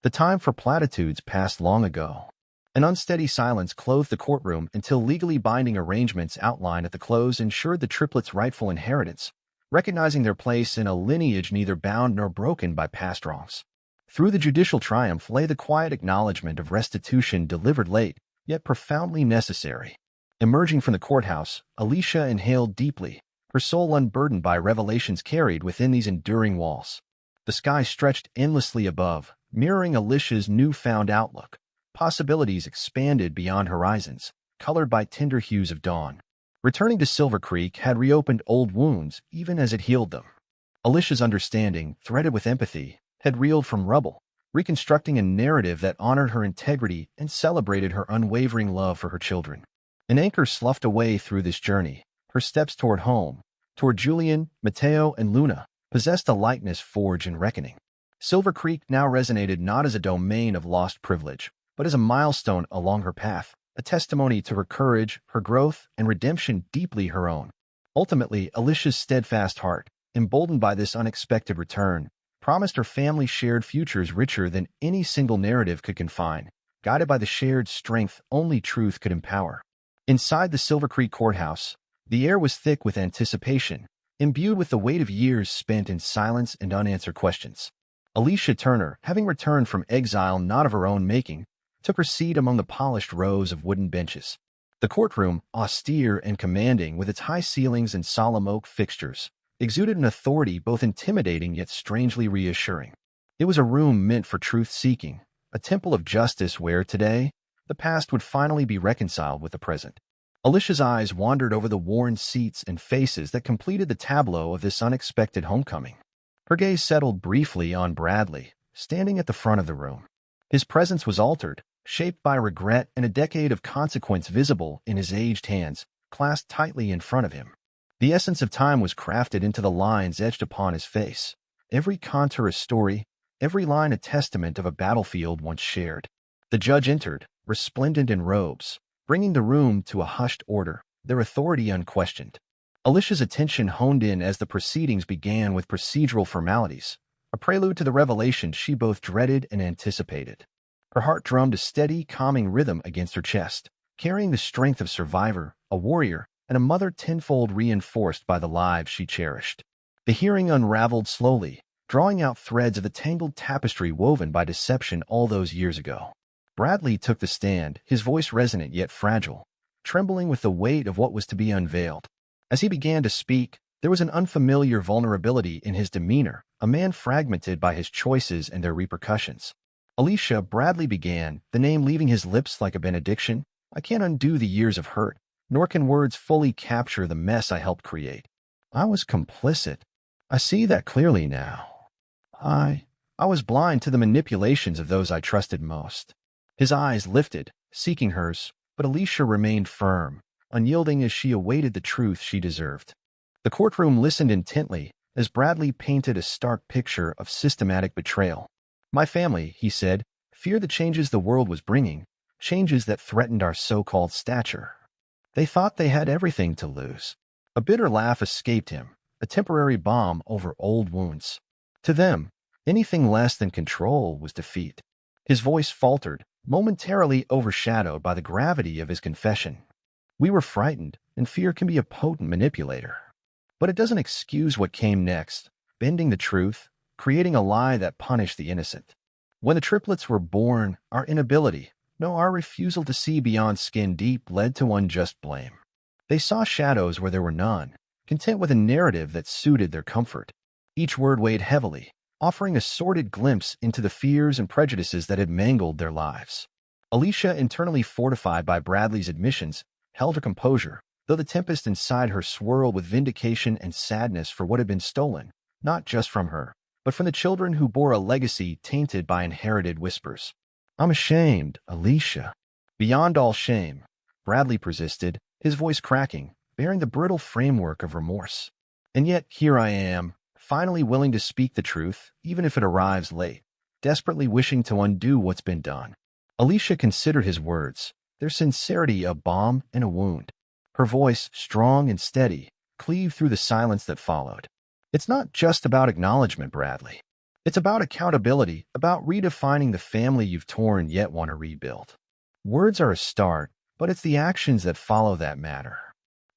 The time for platitudes passed long ago. An unsteady silence clothed the courtroom until legally binding arrangements outlined at the close ensured the triplets' rightful inheritance, recognizing their place in a lineage neither bound nor broken by past wrongs. Through the judicial triumph lay the quiet acknowledgement of restitution delivered late, yet profoundly necessary. Emerging from the courthouse, Alicia inhaled deeply, her soul unburdened by revelations carried within these enduring walls. The sky stretched endlessly above, mirroring Alicia's newfound outlook. Possibilities expanded beyond horizons, colored by tender hues of dawn. Returning to Silver Creek had reopened old wounds even as it healed them. Alicia's understanding, threaded with empathy, had reeled from rubble, reconstructing a narrative that honored her integrity and celebrated her unwavering love for her children. An anchor sloughed away through this journey, her steps toward home, toward Julian, Mateo, and Luna, possessed a likeness forged in reckoning. Silver Creek now resonated not as a domain of lost privilege, but as a milestone along her path, a testimony to her courage, her growth, and redemption deeply her own. Ultimately, Alicia's steadfast heart, emboldened by this unexpected return, promised her family shared futures richer than any single narrative could confine, guided by the shared strength only truth could empower. Inside the Silver Creek courthouse, the air was thick with anticipation, imbued with the weight of years spent in silence and unanswered questions. Alicia Turner, having returned from exile not of her own making, took her seat among the polished rows of wooden benches. The courtroom, austere and commanding with its high ceilings and solemn oak fixtures, exuded an authority both intimidating yet strangely reassuring. It was a room meant for truth-seeking, a temple of justice where, today, the past would finally be reconciled with the present. Alicia's eyes wandered over the worn seats and faces that completed the tableau of this unexpected homecoming. Her gaze settled briefly on Bradley, standing at the front of the room. His presence was altered, shaped by regret and a decade of consequence visible in his aged hands, clasped tightly in front of him. The essence of time was crafted into the lines etched upon his face, every contour a story, every line a testament of a battlefield once shared. The judge entered, resplendent in robes, bringing the room to a hushed order, their authority unquestioned. Alicia's attention honed in as the proceedings began with procedural formalities, a prelude to the revelation she both dreaded and anticipated. Her heart drummed a steady, calming rhythm against her chest, carrying the strength of survivor, a warrior, and a mother tenfold reinforced by the lives she cherished. The hearing unraveled slowly, drawing out threads of the tangled tapestry woven by deception all those years ago. Bradley took the stand, his voice resonant yet fragile, trembling with the weight of what was to be unveiled. As he began to speak, there was an unfamiliar vulnerability in his demeanor, a man fragmented by his choices and their repercussions. "Alicia," Bradley began, the name leaving his lips like a benediction, "I can't undo the years of hurt, nor can words fully capture the mess I helped create. I was complicit. I see that clearly now. I was blind to the manipulations of those I trusted most. His eyes lifted, seeking hers, but Alicia remained firm, unyielding as she awaited the truth she deserved. The courtroom listened intently as Bradley painted a stark picture of systematic betrayal. My family, he said, feared the changes the world was bringing, changes that threatened our so-called stature. They thought they had everything to lose. A bitter laugh escaped him, a temporary balm over old wounds. To them, anything less than control was defeat. His voice faltered, momentarily overshadowed by the gravity of his confession. We were frightened, and fear can be a potent manipulator. But it doesn't excuse what came next, bending the truth, creating a lie that punished the innocent. When the triplets were born, our inability, no, our refusal to see beyond skin deep led to unjust blame. They saw shadows where there were none, content with a narrative that suited their comfort. Each word weighed heavily, offering a sordid glimpse into the fears and prejudices that had mangled their lives. Alicia, internally fortified by Bradley's admissions, held her composure, though the tempest inside her swirled with vindication and sadness for what had been stolen, not just from her, but from the children who bore a legacy tainted by inherited whispers. I'm ashamed, Alicia. Beyond all shame, Bradley persisted, his voice cracking, bearing the brittle framework of remorse. And yet here I am, finally willing to speak the truth, even if it arrives late, desperately wishing to undo what's been done. Alicia considered his words, their sincerity a balm and a wound. Her voice, strong and steady, cleaved through the silence that followed. It's not just about acknowledgement, Bradley. It's about accountability, about redefining the family you've torn yet want to rebuild. Words are a start, but it's the actions that follow that matter.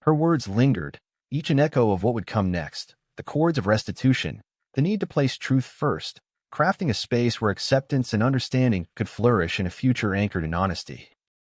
Her words lingered, each an echo of what would come next, the chords of restitution, the need to place truth first, crafting a space where acceptance and understanding could flourish in a future anchored in honesty.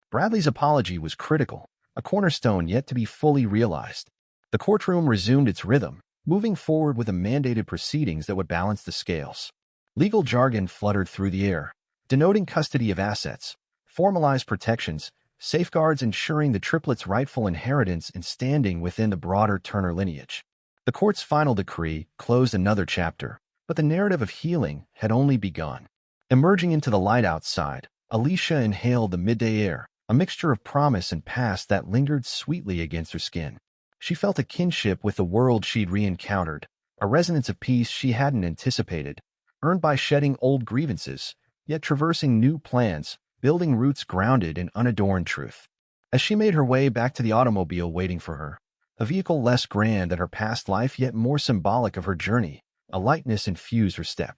Bradley's apology was critical, a cornerstone yet to be fully realized. The courtroom resumed its rhythm, moving forward with the mandated proceedings that would balance the scales. Legal jargon fluttered through the air, denoting custody of assets, formalized protections, safeguards ensuring the triplets' rightful inheritance and standing within the broader Turner lineage. The court's final decree closed another chapter, but the narrative of healing had only begun. Emerging into the light outside, Alicia inhaled the midday air, a mixture of promise and past that lingered sweetly against her skin. She felt a kinship with the world she'd re-encountered, a resonance of peace she hadn't anticipated, earned by shedding old grievances, yet traversing new plans, building roots grounded in unadorned truth. As she made her way back to the automobile waiting for her, a vehicle less grand than her past life yet more symbolic of her journey, a lightness infused her step.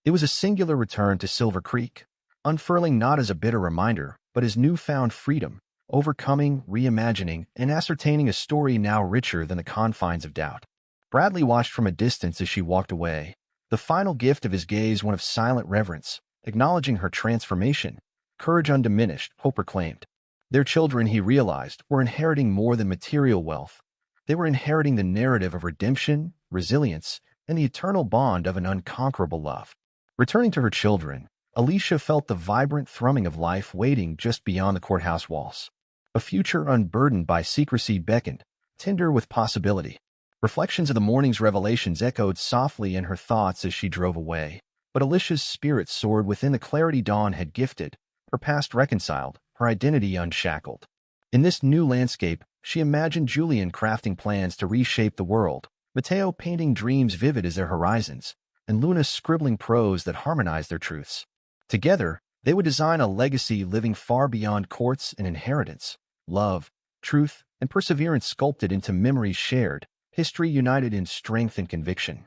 It was a singular return to Silver Creek, unfurling not as a bitter reminder, but as newfound freedom, overcoming, reimagining, and ascertaining a story now richer than the confines of doubt. Bradley watched from a distance as she walked away, the final gift of his gaze one of silent reverence, acknowledging her transformation, courage undiminished, hope reclaimed. Their children, he realized, were inheriting more than material wealth. They were inheriting the narrative of redemption, resilience, and the eternal bond of an unconquerable love. Returning to her children, Alicia felt the vibrant thrumming of life waiting just beyond the courthouse walls. A future unburdened by secrecy beckoned, tender with possibility. Reflections of the morning's revelations echoed softly in her thoughts as she drove away, but Alicia's spirit soared within the clarity dawn had gifted, her past reconciled, her identity unshackled. In this new landscape, she imagined Julian crafting plans to reshape the world, Mateo painting dreams vivid as their horizons, and Luna scribbling prose that harmonized their truths. Together, they would design a legacy living far beyond courts and inheritance, love, truth, and perseverance sculpted into memories shared, history united in strength and conviction.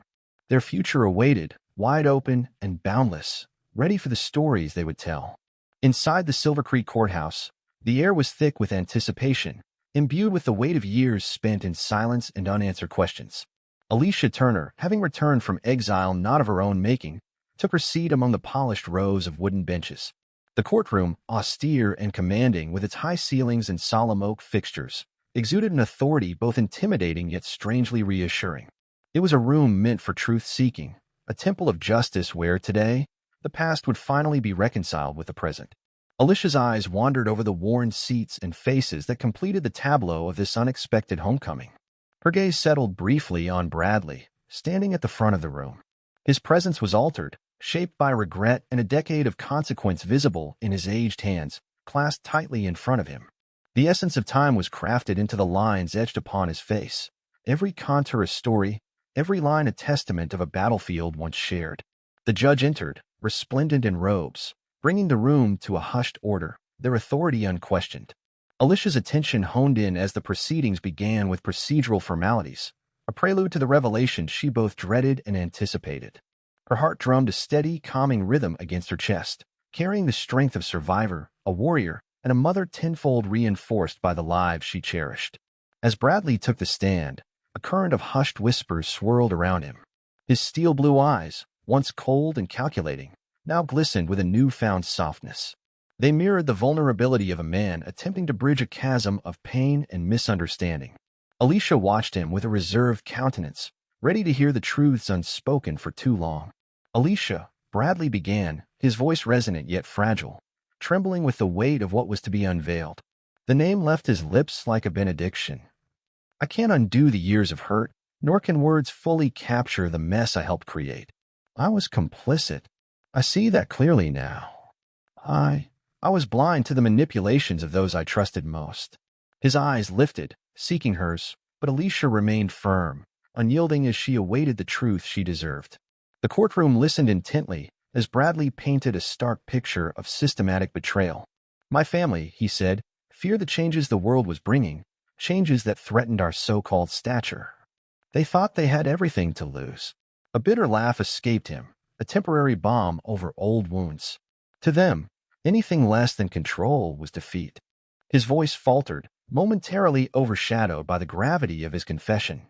Their future awaited, wide open and boundless, ready for the stories they would tell. Inside the Silver Creek Courthouse, the air was thick with anticipation, imbued with the weight of years spent in silence and unanswered questions. Alicia Turner, having returned from exile not of her own making, took her seat among the polished rows of wooden benches. The courtroom, austere and commanding with its high ceilings and solemn oak fixtures, exuded an authority both intimidating yet strangely reassuring. It was a room meant for truth-seeking, a temple of justice where, today, the past would finally be reconciled with the present. Alicia's eyes wandered over the worn seats and faces that completed the tableau of this unexpected homecoming. Her gaze settled briefly on Bradley, standing at the front of the room. His presence was altered, shaped by regret and a decade of consequence visible in his aged hands, clasped tightly in front of him. The essence of time was crafted into the lines etched upon his face, every contour a story, every line a testament of a battlefield once shared. The judge entered, resplendent in robes, bringing the room to a hushed order, their authority unquestioned. Alicia's attention honed in as the proceedings began with procedural formalities, a prelude to the revelation she both dreaded and anticipated. Her heart drummed a steady, calming rhythm against her chest, carrying the strength of survivor, a warrior, and a mother tenfold reinforced by the lives she cherished. As Bradley took the stand, a current of hushed whispers swirled around him. His steel-blue eyes, once cold and calculating, now glistened with a newfound softness. They mirrored the vulnerability of a man attempting to bridge a chasm of pain and misunderstanding. Alicia watched him with a reserved countenance, ready to hear the truths unspoken for too long. "Alicia," Bradley began, his voice resonant yet fragile, trembling with the weight of what was to be unveiled. The name left his lips like a benediction. "I can't undo the years of hurt, nor can words fully capture the mess I helped create. I was complicit. I see that clearly now. I was blind to the manipulations of those I trusted most." His eyes lifted, seeking hers, but Alicia remained firm, unyielding as she awaited the truth she deserved. The courtroom listened intently as Bradley painted a stark picture of systematic betrayal. "My family," he said, "feared the changes the world was bringing, changes that threatened our so-called stature. They thought they had everything to lose." A bitter laugh escaped him, a temporary balm over old wounds. To them, anything less than control was defeat. His voice faltered, momentarily overshadowed by the gravity of his confession.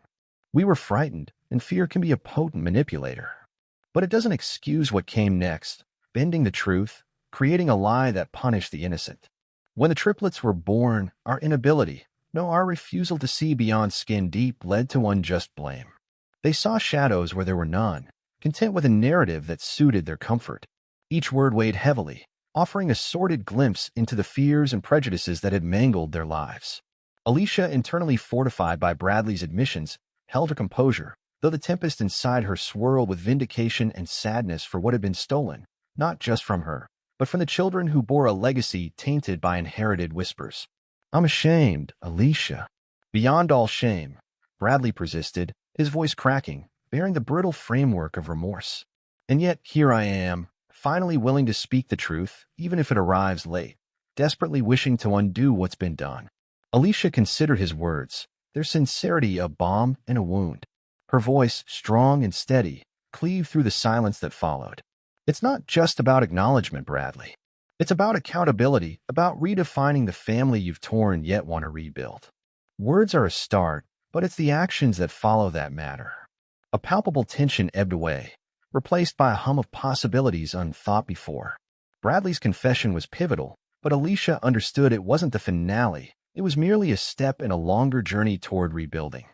"We were frightened, and fear can be a potent manipulator. But it doesn't excuse what came next, bending the truth, creating a lie that punished the innocent. When the triplets were born, our inability, no, our refusal to see beyond skin deep led to unjust blame. They saw shadows where there were none, content with a narrative that suited their comfort. Each word weighed heavily, offering a sordid glimpse into the fears and prejudices that had mangled their lives." Alicia, internally fortified by Bradley's admissions, held her composure, though the tempest inside her swirled with vindication and sadness for what had been stolen, not just from her, but from the children who bore a legacy tainted by inherited whispers. "I'm ashamed, Alicia." "Beyond all shame," Bradley persisted, his voice cracking, bearing the brittle framework of remorse. "And yet here I am, finally willing to speak the truth, even if it arrives late, desperately wishing to undo what's been done." Alicia considered his words, their sincerity a balm and a wound. Her voice, strong and steady, cleaved through the silence that followed. "It's not just about acknowledgement, Bradley. It's about accountability, about redefining the family you've torn yet want to rebuild. Words are a start, but it's the actions that follow that matter." A palpable tension ebbed away, replaced by a hum of possibilities unthought before. Bradley's confession was pivotal, but Alicia understood it wasn't the finale. It was merely a step in a longer journey toward rebuilding.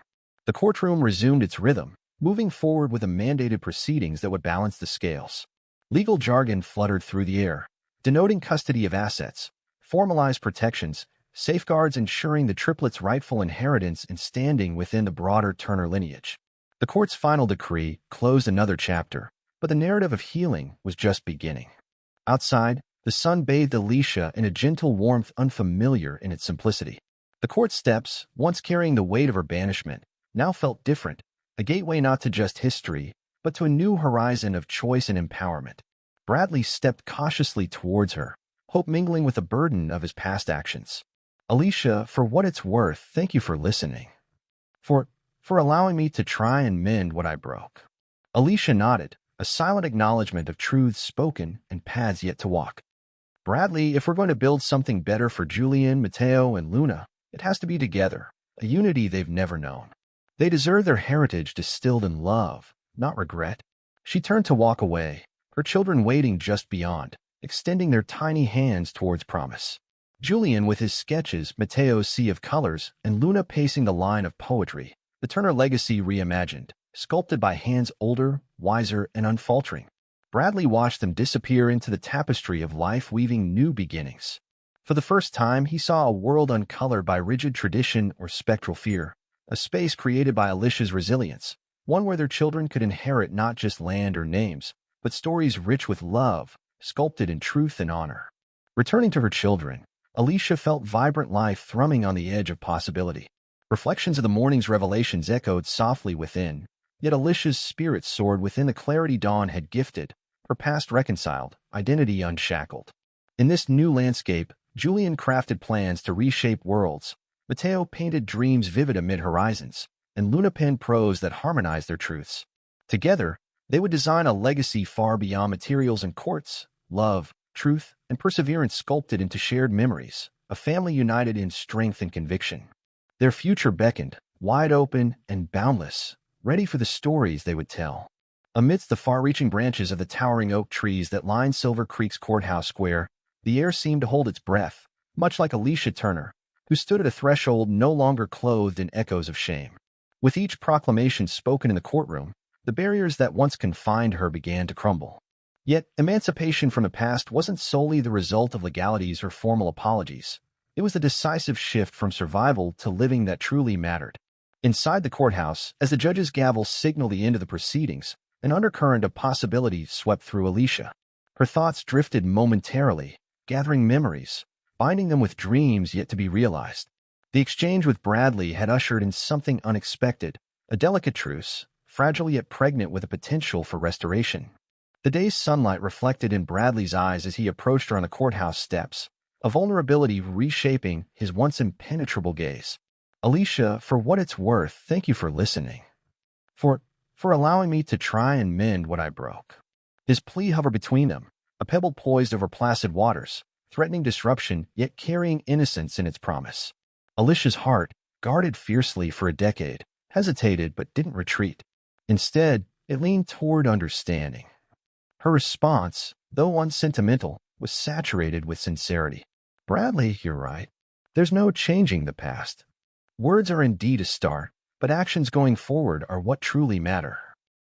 The courtroom resumed its rhythm, moving forward with the mandated proceedings that would balance the scales. Legal jargon fluttered through the air, denoting custody of assets, formalized protections, safeguards ensuring the triplets' rightful inheritance and standing within the broader Turner lineage. The court's final decree closed another chapter, but the narrative of healing was just beginning. Outside, the sun bathed Alicia in a gentle warmth unfamiliar in its simplicity. The court steps, once carrying the weight of her banishment, now felt different, a gateway not to just history, but to a new horizon of choice and empowerment. Bradley stepped cautiously towards her, hope mingling with the burden of his past actions. "Alicia, for what it's worth, thank you for listening. For allowing me to try and mend what I broke." Alicia nodded, a silent acknowledgement of truths spoken and paths yet to walk. "Bradley, if we're going to build something better for Julian, Mateo, and Luna, it has to be together, a unity they've never known. They deserve their heritage distilled in love, not regret." She turned to walk away, her children waiting just beyond, extending their tiny hands towards promise. Julian with his sketches, Mateo's sea of colors, and Luna pacing the line of poetry, the Turner legacy reimagined, sculpted by hands older, wiser, and unfaltering. Bradley watched them disappear into the tapestry of life, weaving new beginnings. For the first time, he saw a world uncolored by rigid tradition or spectral fear, a space created by Alicia's resilience, one where their children could inherit not just land or names, but stories rich with love, sculpted in truth and honor. Returning to her children, Alicia felt vibrant life thrumming on the edge of possibility. Reflections of the morning's revelations echoed softly within, yet Alicia's spirit soared within the clarity dawn had gifted, her past reconciled, identity unshackled. In this new landscape, Julian crafted plans to reshape worlds, Mateo painted dreams vivid amid horizons, and Luna penned prose that harmonized their truths. Together, they would design a legacy far beyond materials and courts, love, truth, and perseverance sculpted into shared memories, a family united in strength and conviction. Their future beckoned, wide open and boundless, ready for the stories they would tell. Amidst the far-reaching branches of the towering oak trees that lined Silver Creek's courthouse square, the air seemed to hold its breath, much like Alicia Turner, who stood at a threshold no longer clothed in echoes of shame. With each proclamation spoken in the courtroom, the barriers that once confined her began to crumble. Yet, emancipation from the past wasn't solely the result of legalities or formal apologies. It was the decisive shift from survival to living that truly mattered. Inside the courthouse, as the judge's gavel signaled the end of the proceedings, an undercurrent of possibility swept through Alicia. Her thoughts drifted momentarily, gathering memories, binding them with dreams yet to be realized. The exchange with Bradley had ushered in something unexpected, a delicate truce, fragile yet pregnant with a potential for restoration. The day's sunlight reflected in Bradley's eyes as he approached her on the courthouse steps, a vulnerability reshaping his once impenetrable gaze. Alicia, for what it's worth, thank you for listening. For allowing me to try and mend what I broke. His plea hovered between them, a pebble poised over placid waters, threatening disruption yet carrying innocence in its promise. Alicia's heart, guarded fiercely for a decade, hesitated but didn't retreat. Instead, it leaned toward understanding. Her response, though unsentimental, was saturated with sincerity. Bradley, you're right. There's no changing the past. Words are indeed a start, but actions going forward are what truly matter.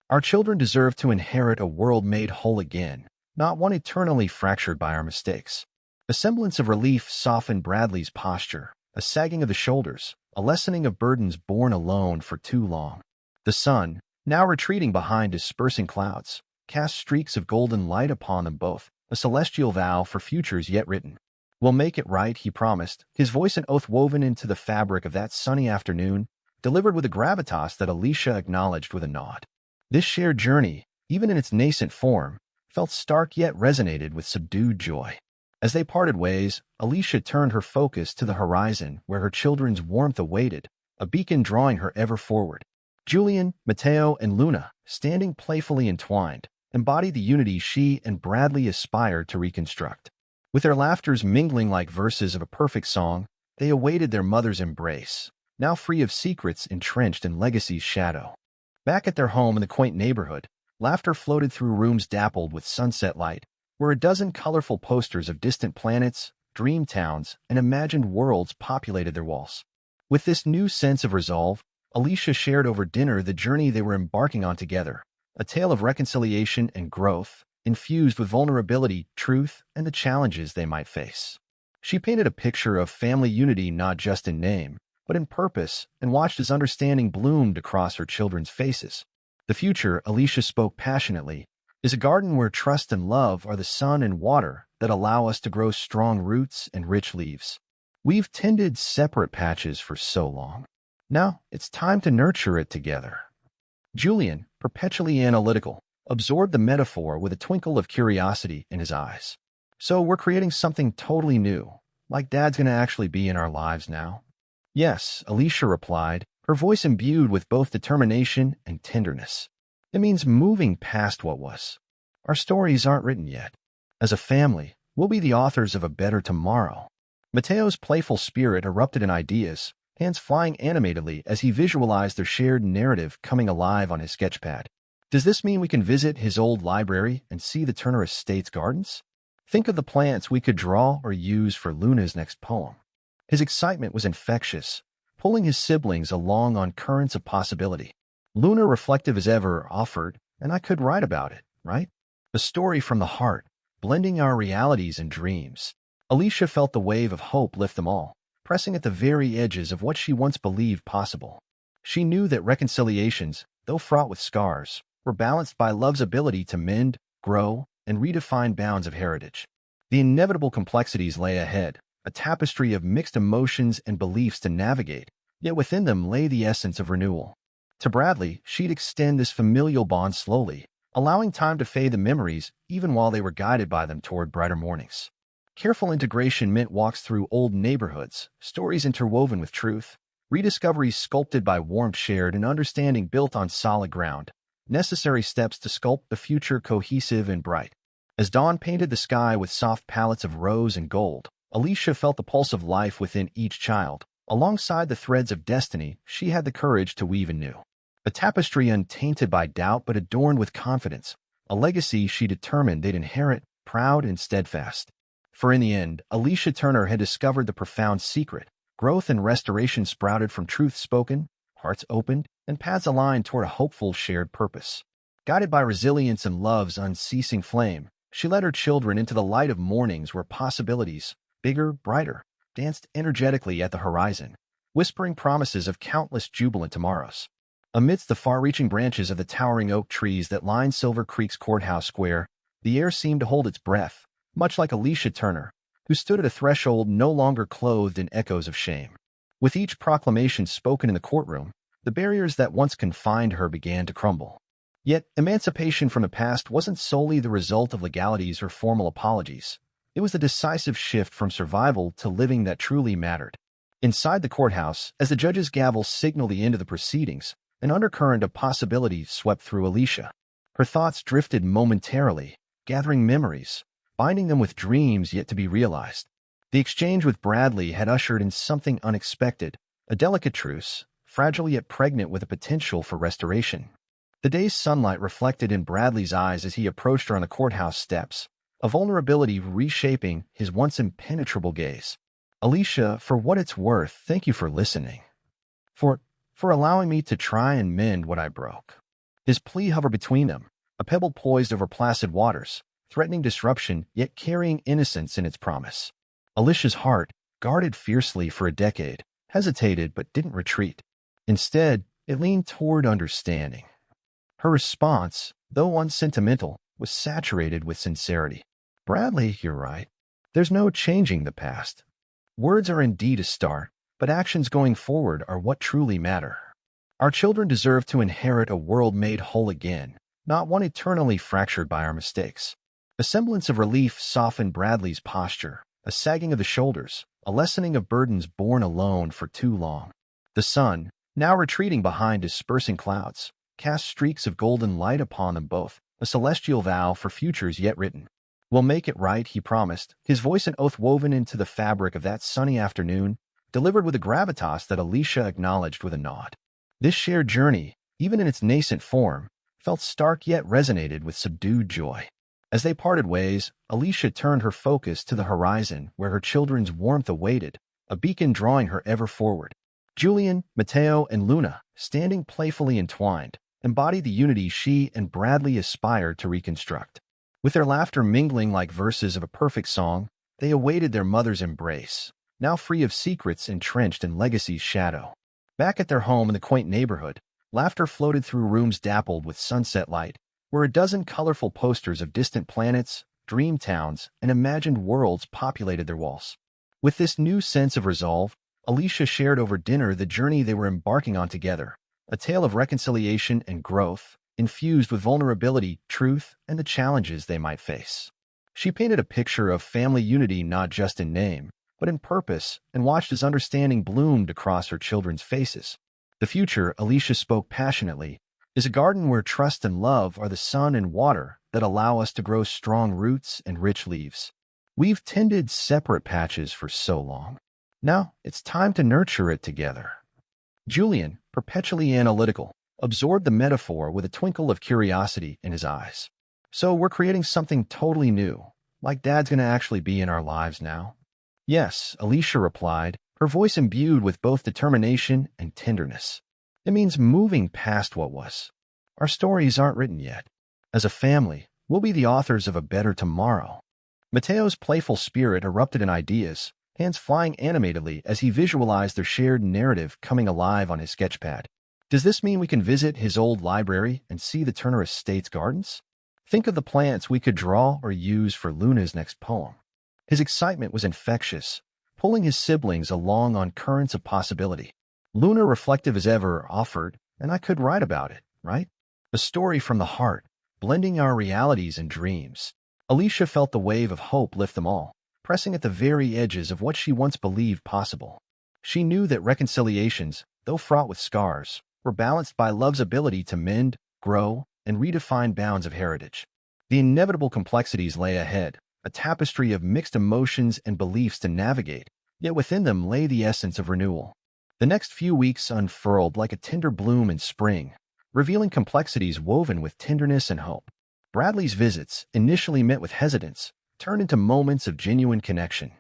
Our children deserve to inherit a world made whole again, not one eternally fractured by our mistakes. A semblance of relief softened Bradley's posture, a sagging of the shoulders, a lessening of burdens borne alone for too long. The sun, now retreating behind dispersing clouds, cast streaks of golden light upon them both, a celestial vow for futures yet written. We'll make it right, he promised, his voice an oath woven into the fabric of that sunny afternoon, delivered with a gravitas that Alicia acknowledged with a nod. This shared journey, even in its nascent form, felt stark yet resonated with subdued joy. As they parted ways, Alicia turned her focus to the horizon where her children's warmth awaited, a beacon drawing her ever forward. Julian, Mateo, and Luna, standing playfully entwined, embodied the unity she and Bradley aspired to reconstruct. With their laughters mingling like verses of a perfect song, they awaited their mother's embrace, now free of secrets entrenched in legacy's shadow. Back at their home in the quaint neighborhood, laughter floated through rooms dappled with sunset light, where a dozen colorful posters of distant planets, dream towns, and imagined worlds populated their walls. With this new sense of resolve, Alicia shared over dinner the journey they were embarking on together, a tale of reconciliation and growth, infused with vulnerability, truth, and the challenges they might face. She painted a picture of family unity not just in name, but in purpose, and watched as understanding bloomed across her children's faces. The future, Alicia spoke passionately, is a garden where trust and love are the sun and water that allow us to grow strong roots and rich leaves. We've tended separate patches for so long. Now, it's time to nurture it together. Julian, perpetually analytical, absorbed the metaphor with a twinkle of curiosity in his eyes. So we're creating something totally new, like Dad's gonna actually be in our lives now? Yes, Alicia replied, her voice imbued with both determination and tenderness. It means moving past what was. Our stories aren't written yet. As a family, we'll be the authors of a better tomorrow. Mateo's playful spirit erupted in ideas, hands flying animatedly as he visualized their shared narrative coming alive on his sketchpad. Does this mean we can visit his old library and see the Turner Estate's gardens? Think of the plants we could draw or use for Luna's next poem. His excitement was infectious, pulling his siblings along on currents of possibility. Luna, reflective as ever, offered, and I could write about it, right? A story from the heart, blending our realities and dreams. Alicia felt the wave of hope lift them all, pressing at the very edges of what she once believed possible. She knew that reconciliations, though fraught with scars, were balanced by love's ability to mend, grow, and redefine bounds of heritage. The inevitable complexities lay ahead, a tapestry of mixed emotions and beliefs to navigate, yet within them lay the essence of renewal. To Bradley, she'd extend this familial bond slowly, allowing time to fade the memories even while they were guided by them toward brighter mornings. Careful integration meant walks through old neighborhoods, stories interwoven with truth, rediscoveries sculpted by warmth shared and understanding built on solid ground, necessary steps to sculpt the future cohesive and bright. As dawn painted the sky with soft palettes of rose and gold, Alicia felt the pulse of life within each child. Alongside the threads of destiny, she had the courage to weave anew. A tapestry untainted by doubt but adorned with confidence, a legacy she determined they'd inherit, proud and steadfast. For in the end, Alicia Turner had discovered the profound secret. Growth and restoration sprouted from truth spoken, hearts opened, and paths aligned toward a hopeful shared purpose. Guided by resilience and love's unceasing flame, she led her children into the light of mornings where possibilities, bigger, brighter, danced energetically at the horizon, whispering promises of countless jubilant tomorrows. Amidst the far-reaching branches of the towering oak trees that lined Silver Creek's courthouse square, the air seemed to hold its breath, much like Alicia Turner, who stood at a threshold no longer clothed in echoes of shame. With each proclamation spoken in the courtroom, the barriers that once confined her began to crumble. Yet, emancipation from the past wasn't solely the result of legalities or formal apologies. It was the decisive shift from survival to living that truly mattered. Inside the courthouse, as the judge's gavel signaled the end of the proceedings, an undercurrent of possibility swept through Alicia. Her thoughts drifted momentarily, gathering memories, binding them with dreams yet to be realized. The exchange with Bradley had ushered in something unexpected, a delicate truce, fragile yet pregnant with a potential for restoration. The day's sunlight reflected in Bradley's eyes as he approached her on the courthouse steps, a vulnerability reshaping his once impenetrable gaze. Alicia, for what it's worth, thank you for listening. For allowing me to try and mend what I broke. His plea hovered between them, a pebble poised over placid waters, threatening disruption yet carrying innocence in its promise. Alicia's heart, guarded fiercely for a decade, hesitated but didn't retreat. Instead, it leaned toward understanding. Her response, though unsentimental, was saturated with sincerity. Bradley, you're right. There's no changing the past. Words are indeed a start, but actions going forward are what truly matter. Our children deserve to inherit a world made whole again, not one eternally fractured by our mistakes. A semblance of relief softened Bradley's posture, a sagging of the shoulders, a lessening of burdens borne alone for too long. The sun, now retreating behind dispersing clouds, cast streaks of golden light upon them both, a celestial vow for futures yet written. We'll make it right, he promised, his voice an oath woven into the fabric of that sunny afternoon, delivered with a gravitas that Alicia acknowledged with a nod. This shared journey, even in its nascent form, felt stark yet resonated with subdued joy. As they parted ways, Alicia turned her focus to the horizon where her children's warmth awaited, a beacon drawing her ever forward. Julian, Mateo, and Luna, standing playfully entwined, embodied the unity she and Bradley aspired to reconstruct. With their laughter mingling like verses of a perfect song, they awaited their mother's embrace, now free of secrets entrenched in legacy's shadow. Back at their home in the quaint neighborhood, laughter floated through rooms dappled with sunset light, where a dozen colorful posters of distant planets, dream towns, and imagined worlds populated their walls. With this new sense of resolve, Alicia shared over dinner the journey they were embarking on together, a tale of reconciliation and growth, infused with vulnerability, truth, and the challenges they might face. She painted a picture of family unity not just in name, but in purpose, and watched as understanding bloomed across her children's faces. The future, Alicia spoke passionately, is a garden where trust and love are the sun and water that allow us to grow strong roots and rich leaves. We've tended separate patches for so long. Now, it's time to nurture it together. Julian, perpetually analytical, absorbed the metaphor with a twinkle of curiosity in his eyes. So we're creating something totally new, like Dad's gonna actually be in our lives now? Yes, Alicia replied, her voice imbued with both determination and tenderness. It means moving past what was. Our stories aren't written yet. As a family, We'll be the authors of a better tomorrow. Mateo's playful spirit erupted in ideas, hands flying animatedly as he visualized their shared narrative coming alive on his sketchpad. Does this mean we can visit his old library and see the Turner Estate's gardens? Think of the plants we could draw or use for Luna's next poem. His excitement was infectious, pulling his siblings along on currents of possibility. Luna, reflective as ever, offered, and I could write about it, right? A story from the heart, blending our realities and dreams. Alicia felt the wave of hope lift them all, pressing at the very edges of what she once believed possible. She knew that reconciliations, though fraught with scars, were balanced by love's ability to mend, grow, and redefine bounds of heritage. The inevitable complexities lay ahead, a tapestry of mixed emotions and beliefs to navigate, yet within them lay the essence of renewal. The next few weeks unfurled like a tender bloom in spring, revealing complexities woven with tenderness and hope. Bradley's visits, initially met with hesitance, turned into moments of genuine connection.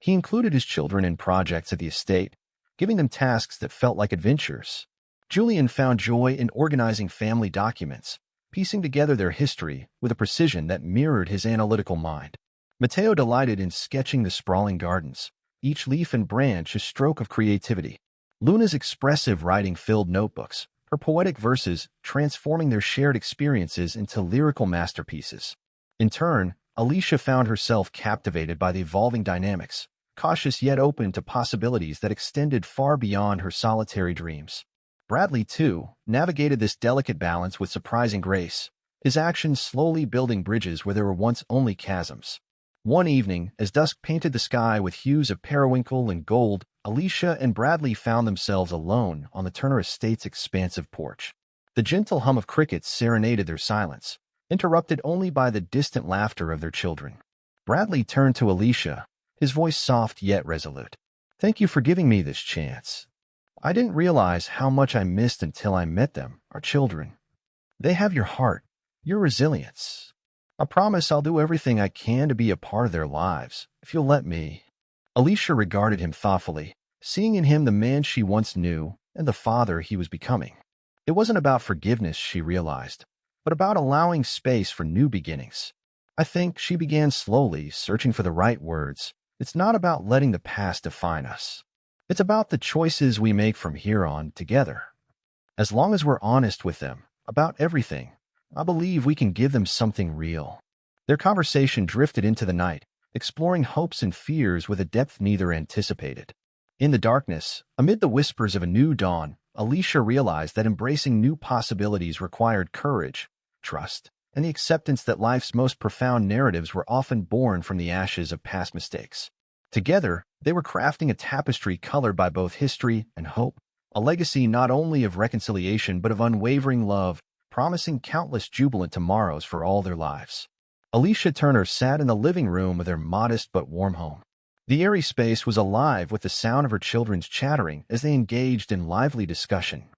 He included his children in projects at the estate, giving them tasks that felt like adventures. Julian found joy in organizing family documents, piecing together their history with a precision that mirrored his analytical mind. Mateo delighted in sketching the sprawling gardens, each leaf and branch a stroke of creativity. Luna's expressive writing filled notebooks, her poetic verses transforming their shared experiences into lyrical masterpieces. In turn, Alicia found herself captivated by the evolving dynamics, cautious yet open to possibilities that extended far beyond her solitary dreams. Bradley, too, navigated this delicate balance with surprising grace, his actions slowly building bridges where there were once only chasms. One evening, as dusk painted the sky with hues of periwinkle and gold, Alicia and Bradley found themselves alone on the Turner Estate's expansive porch. The gentle hum of crickets serenaded their silence, interrupted only by the distant laughter of their children. Bradley turned to Alicia, his voice soft yet resolute. "Thank you for giving me this chance. I didn't realize how much I missed until I met them, our children. They have your heart, your resilience. I promise I'll do everything I can to be a part of their lives, if you'll let me." Alicia regarded him thoughtfully, seeing in him the man she once knew and the father he was becoming. It wasn't about forgiveness, she realized, but about allowing space for new beginnings. I think, she began slowly, searching for the right words, it's not about letting the past define us. It's about the choices we make from here on together. As long as we're honest with them about everything, I believe we can give them something real. Their conversation drifted into the night, exploring hopes and fears with a depth neither anticipated. In the darkness, amid the whispers of a new dawn, Alicia realized that embracing new possibilities required courage, trust, and the acceptance that life's most profound narratives were often born from the ashes of past mistakes. Together, they were crafting a tapestry colored by both history and hope, a legacy not only of reconciliation but of unwavering love, promising countless jubilant tomorrows for all their lives. Alicia Turner sat in the living room of their modest but warm home. The airy space was alive with the sound of her children's chattering as they engaged in lively discussion.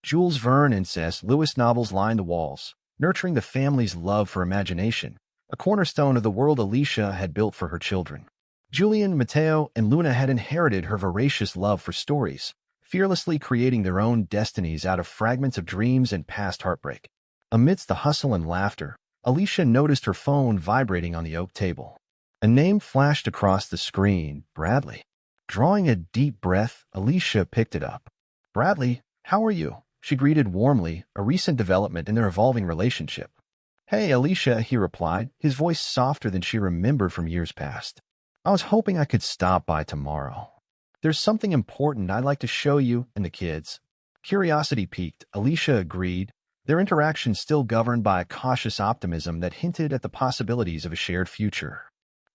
Jules Verne and C.S. Lewis novels lined the walls, nurturing the family's love for imagination, a cornerstone of the world Alicia had built for her children. Julian, Mateo, and Luna had inherited her voracious love for stories, fearlessly creating their own destinies out of fragments of dreams and past heartbreak. Amidst the hustle and laughter, Alicia noticed her phone vibrating on the oak table. A name flashed across the screen, Bradley. Drawing a deep breath, Alicia picked it up. "Bradley, how are you?" she greeted warmly, a recent development in their evolving relationship. "Hey, Alicia," he replied, his voice softer than she remembered from years past. "I was hoping I could stop by tomorrow. There's something important I'd like to show you and the kids." Curiosity piqued, Alicia agreed, their interaction still governed by a cautious optimism that hinted at the possibilities of a shared future.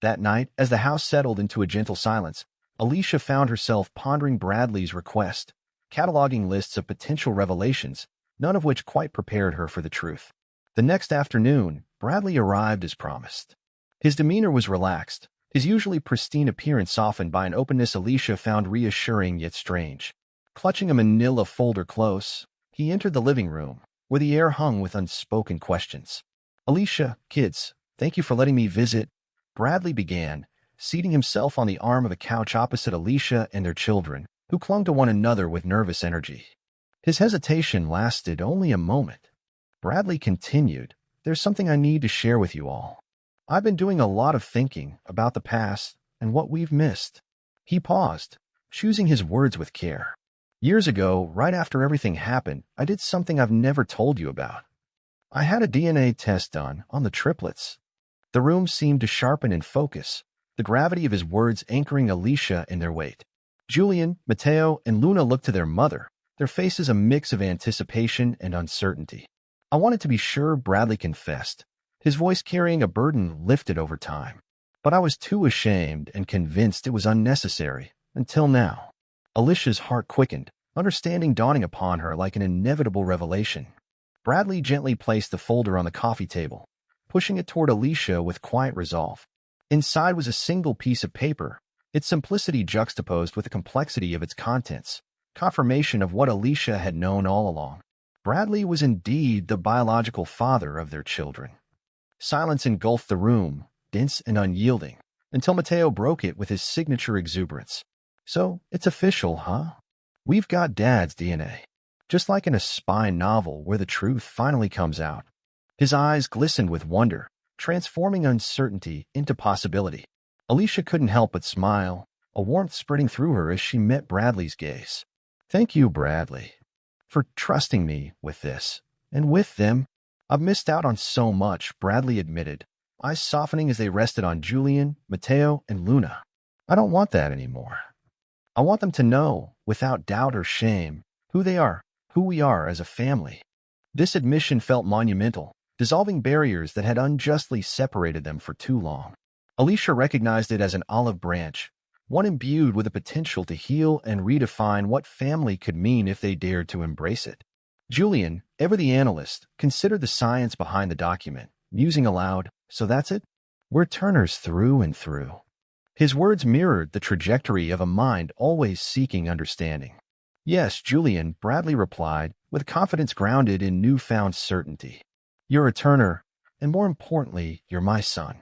That night, as the house settled into a gentle silence, Alicia found herself pondering Bradley's request, cataloging lists of potential revelations, none of which quite prepared her for the truth. The next afternoon, Bradley arrived as promised. His demeanor was relaxed, his usually pristine appearance softened by an openness Alicia found reassuring yet strange. Clutching a manila folder close, he entered the living room, where the air hung with unspoken questions. "Alicia, kids, thank you for letting me visit," Bradley began, seating himself on the arm of a couch opposite Alicia and their children, who clung to one another with nervous energy. His hesitation lasted only a moment. Bradley continued, there's something I need to share with you all. I've been doing a lot of thinking about the past and what we've missed." He paused, choosing his words with care. "Years ago, right after everything happened, I did something I've never told you about. I had a DNA test done on the triplets." The room seemed to sharpen and focus, the gravity of his words anchoring Alicia in their weight. Julian, Matteo, and Luna looked to their mother, their faces a mix of anticipation and uncertainty. "I wanted to be sure," Bradley confessed, his voice carrying a burden lifted over time. "But I was too ashamed and convinced it was unnecessary, until now." Alicia's heart quickened, understanding dawning upon her like an inevitable revelation. Bradley gently placed the folder on the coffee table, pushing it toward Alicia with quiet resolve. Inside was a single piece of paper, its simplicity juxtaposed with the complexity of its contents, confirmation of what Alicia had known all along. Bradley was indeed the biological father of their children. Silence engulfed the room, dense and unyielding, until Matteo broke it with his signature exuberance. "So, it's official, huh? We've got Dad's DNA. Just like in a spy novel where the truth finally comes out." His eyes glistened with wonder, transforming uncertainty into possibility. Alicia couldn't help but smile, a warmth spreading through her as she met Bradley's gaze. "Thank you, Bradley, for trusting me with this. And with them, I've missed out on so much," Bradley admitted, eyes softening as they rested on Julian, Matteo, and Luna. "I don't want that anymore. I want them to know, without doubt or shame, who they are, who we are as a family." This admission felt monumental, dissolving barriers that had unjustly separated them for too long. Alicia recognized it as an olive branch, one imbued with the potential to heal and redefine what family could mean if they dared to embrace it. Julian, ever the analyst, considered the science behind the document, musing aloud, "So that's it? We're Turners through and through." His words mirrored the trajectory of a mind always seeking understanding. "Yes, Julian," Bradley replied, with confidence grounded in newfound certainty. "You're a Turner, and more importantly, you're my son.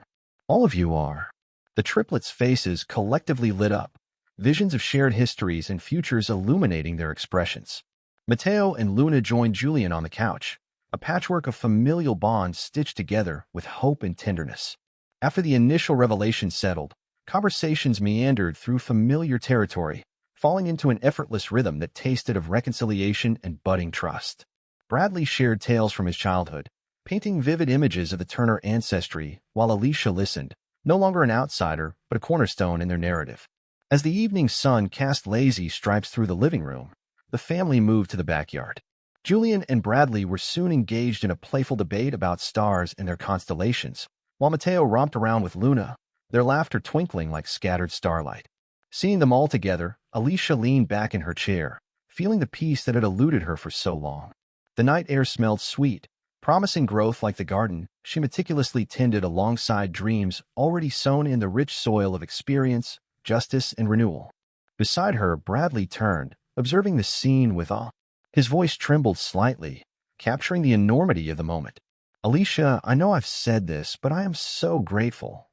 All of you are." The triplets' faces collectively lit up, visions of shared histories and futures illuminating their expressions. Matteo and Luna joined Julian on the couch, a patchwork of familial bonds stitched together with hope and tenderness. After the initial revelation settled, conversations meandered through familiar territory, falling into an effortless rhythm that tasted of reconciliation and budding trust. Bradley shared tales from his childhood, painting vivid images of the Turner ancestry, while Alicia listened, no longer an outsider, but a cornerstone in their narrative. As the evening sun cast lazy stripes through the living room, the family moved to the backyard. Julian and Bradley were soon engaged in a playful debate about stars and their constellations, while Matteo romped around with Luna, their laughter twinkling like scattered starlight. Seeing them all together, Alicia leaned back in her chair, feeling the peace that had eluded her for so long. The night air smelled sweet, promising growth like the garden she meticulously tended alongside dreams already sown in the rich soil of experience, justice, and renewal. Beside her, Bradley turned, observing the scene with awe. His voice trembled slightly, capturing the enormity of the moment. "Alicia, I know I've said this, but I am so grateful.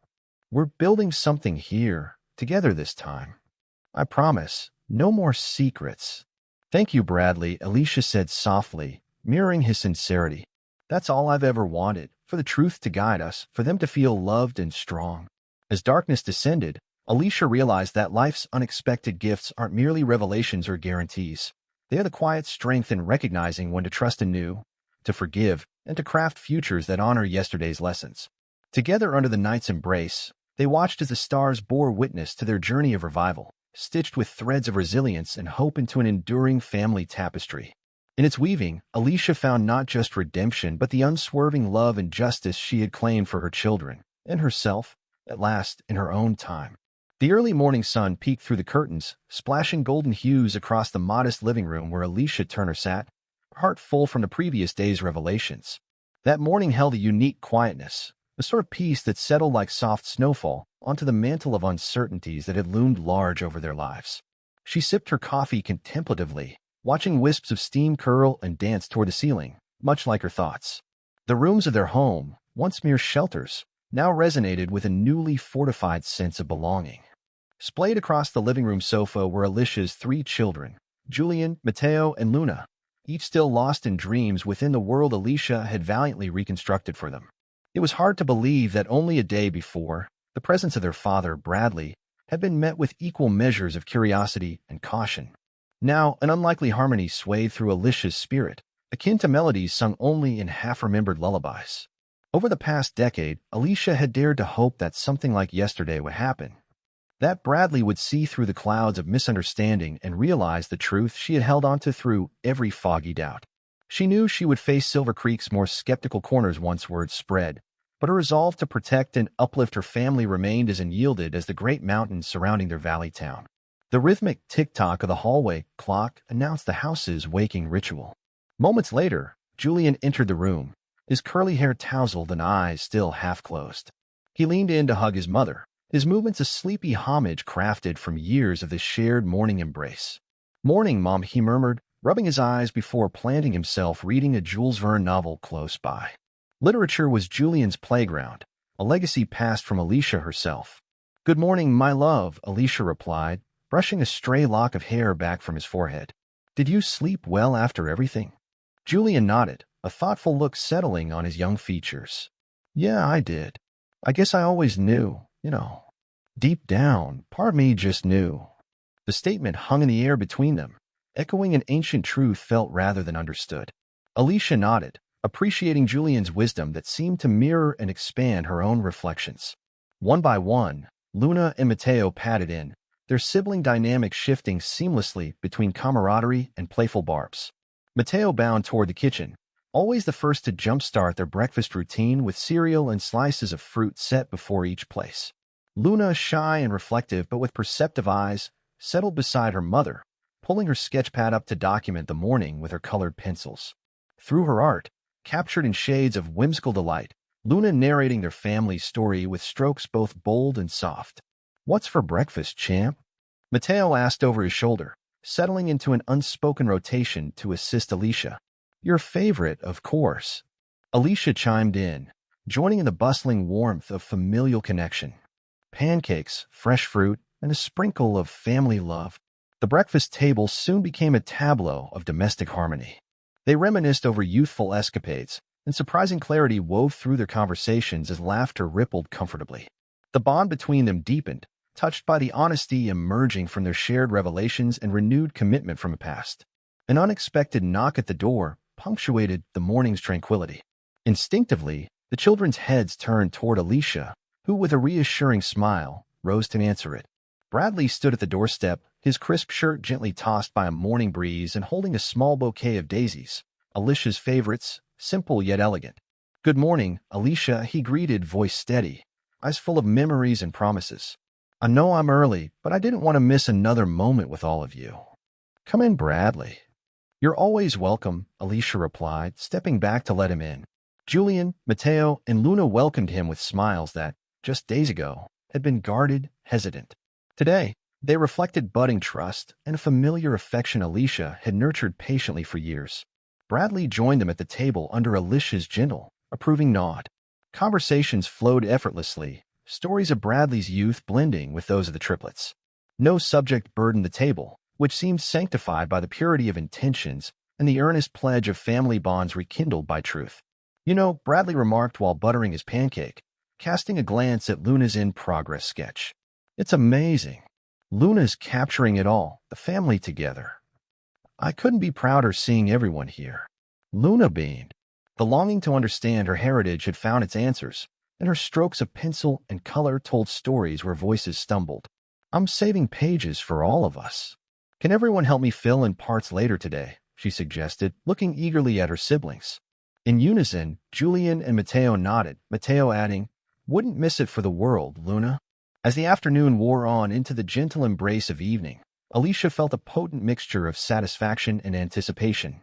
We're building something here, together this time. I promise, no more secrets." "Thank you, Bradley," Alicia said softly, mirroring his sincerity. "That's all I've ever wanted, for the truth to guide us, for them to feel loved and strong." As darkness descended, Alicia realized that life's unexpected gifts aren't merely revelations or guarantees. They are the quiet strength in recognizing when to trust anew, to forgive, and to craft futures that honor yesterday's lessons. Together under the night's embrace, they watched as the stars bore witness to their journey of revival, stitched with threads of resilience and hope into an enduring family tapestry. In its weaving, Alicia found not just redemption but the unswerving love and justice she had claimed for her children, and herself, at last, in her own time. The early morning sun peeked through the curtains, splashing golden hues across the modest living room where Alicia Turner sat, her heart full from the previous day's revelations. That morning held a unique quietness, a sort of peace that settled like soft snowfall onto the mantle of uncertainties that had loomed large over their lives. She sipped her coffee contemplatively, watching wisps of steam curl and dance toward the ceiling, much like her thoughts. The rooms of their home, once mere shelters, now resonated with a newly fortified sense of belonging. Splayed across the living room sofa were Alicia's 3 children, Julian, Matteo, and Luna, each still lost in dreams within the world Alicia had valiantly reconstructed for them. It was hard to believe that only a day before, the presence of their father, Bradley, had been met with equal measures of curiosity and caution. Now, an unlikely harmony swayed through Alicia's spirit, akin to melodies sung only in half-remembered lullabies. Over the past decade, Alicia had dared to hope that something like yesterday would happen, that Bradley would see through the clouds of misunderstanding and realize the truth she had held onto through every foggy doubt. She knew she would face Silver Creek's more skeptical corners once word spread, but her resolve to protect and uplift her family remained as unyielded as the great mountains surrounding their valley town. The rhythmic tick-tock of the hallway clock announced the house's waking ritual. Moments later, Julian entered the room, his curly hair tousled and eyes still half-closed. He leaned in to hug his mother, his movements a sleepy homage crafted from years of this shared morning embrace. "Morning, Mom," he murmured, rubbing his eyes before planting himself reading a Jules Verne novel close by. Literature was Julian's playground, a legacy passed from Alicia herself. "Good morning, my love," Alicia replied, brushing a stray lock of hair back from his forehead. "Did you sleep well after everything?" Julian nodded, a thoughtful look settling on his young features. "Yeah, I did. I guess I always knew. Deep down, part of me just knew." The statement hung in the air between them, echoing an ancient truth felt rather than understood. Alicia nodded, appreciating Julian's wisdom that seemed to mirror and expand her own reflections. One by one, Luna and Mateo patted in, their sibling dynamic shifting seamlessly between camaraderie and playful barbs. Mateo bounded toward the kitchen, always the first to jumpstart their breakfast routine with cereal and slices of fruit set before each place. Luna, shy and reflective but with perceptive eyes, settled beside her mother, pulling her sketchpad up to document the morning with her colored pencils. Through her art, captured in shades of whimsical delight, Luna narrating their family's story with strokes both bold and soft. "What's for breakfast, champ?" Mateo asked over his shoulder, settling into an unspoken rotation to assist Alicia. "Your favorite, of course." Alicia chimed in, joining in the bustling warmth of familial connection. Pancakes, fresh fruit, and a sprinkle of family love. The breakfast table soon became a tableau of domestic harmony. They reminisced over youthful escapades, and surprising clarity wove through their conversations as laughter rippled comfortably. The bond between them deepened, touched by the honesty emerging from their shared revelations and renewed commitment from a past. An unexpected knock at the door punctuated the morning's tranquility. Instinctively, the children's heads turned toward Alicia, who, with a reassuring smile, rose to answer it. Bradley stood at the doorstep, his crisp shirt gently tossed by a morning breeze and holding a small bouquet of daisies, Alicia's favorites, simple yet elegant. "Good morning, Alicia," he greeted, voice steady, eyes full of memories and promises. "I know I'm early, but I didn't want to miss another moment with all of you." "Come in, Bradley." "You're always welcome," Alicia replied, stepping back to let him in. Julian, Mateo, and Luna welcomed him with smiles that, just days ago, had been guarded, hesitant. Today, they reflected budding trust and a familiar affection Alicia had nurtured patiently for years. Bradley joined them at the table under Alicia's gentle, approving nod. Conversations flowed effortlessly, stories of Bradley's youth blending with those of the triplets. No subject burdened the table, which seemed sanctified by the purity of intentions and the earnest pledge of family bonds rekindled by truth. Bradley remarked while buttering his pancake, casting a glance at Luna's in-progress sketch. "It's amazing. Luna's capturing it all, the family together. I couldn't be prouder seeing everyone here." Luna beamed. The longing to understand her heritage had found its answers, and her strokes of pencil and color told stories where voices stumbled. "I'm saving pages for all of us. Can everyone help me fill in parts later today?" she suggested, looking eagerly at her siblings. In unison, Julian and Mateo nodded, Mateo adding, "Wouldn't miss it for the world, Luna." As the afternoon wore on into the gentle embrace of evening, Alicia felt a potent mixture of satisfaction and anticipation.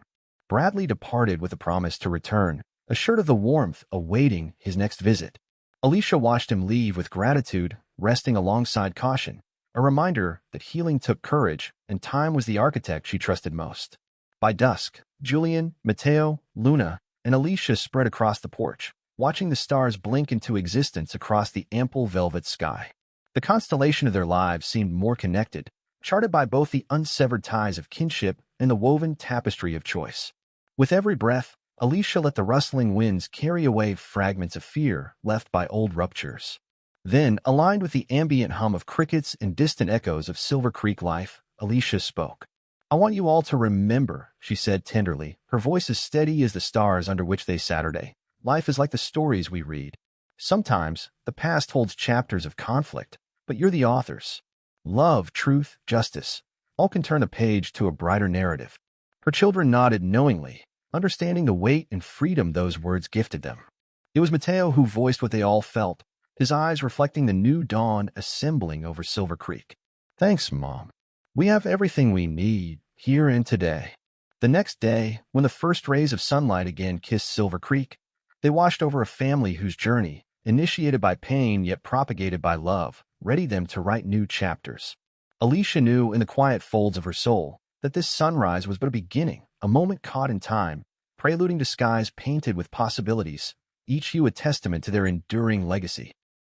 Bradley departed with a promise to return, assured of the warmth awaiting his next visit. Alicia watched him leave with gratitude, resting alongside caution, a reminder that healing took courage and time was the architect she trusted most. By dusk, Julian, Mateo, Luna, and Alicia spread across the porch, watching the stars blink into existence across the ample velvet sky. The constellation of their lives seemed more connected, charted by both the unsevered ties of kinship and the woven tapestry of choice. With every breath, Alicia let the rustling winds carry away fragments of fear left by old ruptures. Then, aligned with the ambient hum of crickets and distant echoes of Silver Creek life, Alicia spoke. I want you all to remember, she said tenderly, her voice as steady as the stars under which they Saturday. Life is like the stories we read. Sometimes, the past holds chapters of conflict, but you're the authors. Love, truth, justice, all can turn a page to a brighter narrative. Her children nodded knowingly, understanding the weight and freedom those words gifted them. It was Mateo who voiced what they all felt, his eyes reflecting the new dawn assembling over Silver Creek. Thanks, Mom. We have everything we need, here and today. The next day, when the first rays of sunlight again kissed Silver Creek, they washed over a family whose journey, initiated by pain yet propagated by love, readied them to write new chapters. Alicia knew in the quiet folds of her soul that this sunrise was but a beginning, a moment caught in time, preluding to skies painted with possibilities, each hue a testament to their enduring legacy.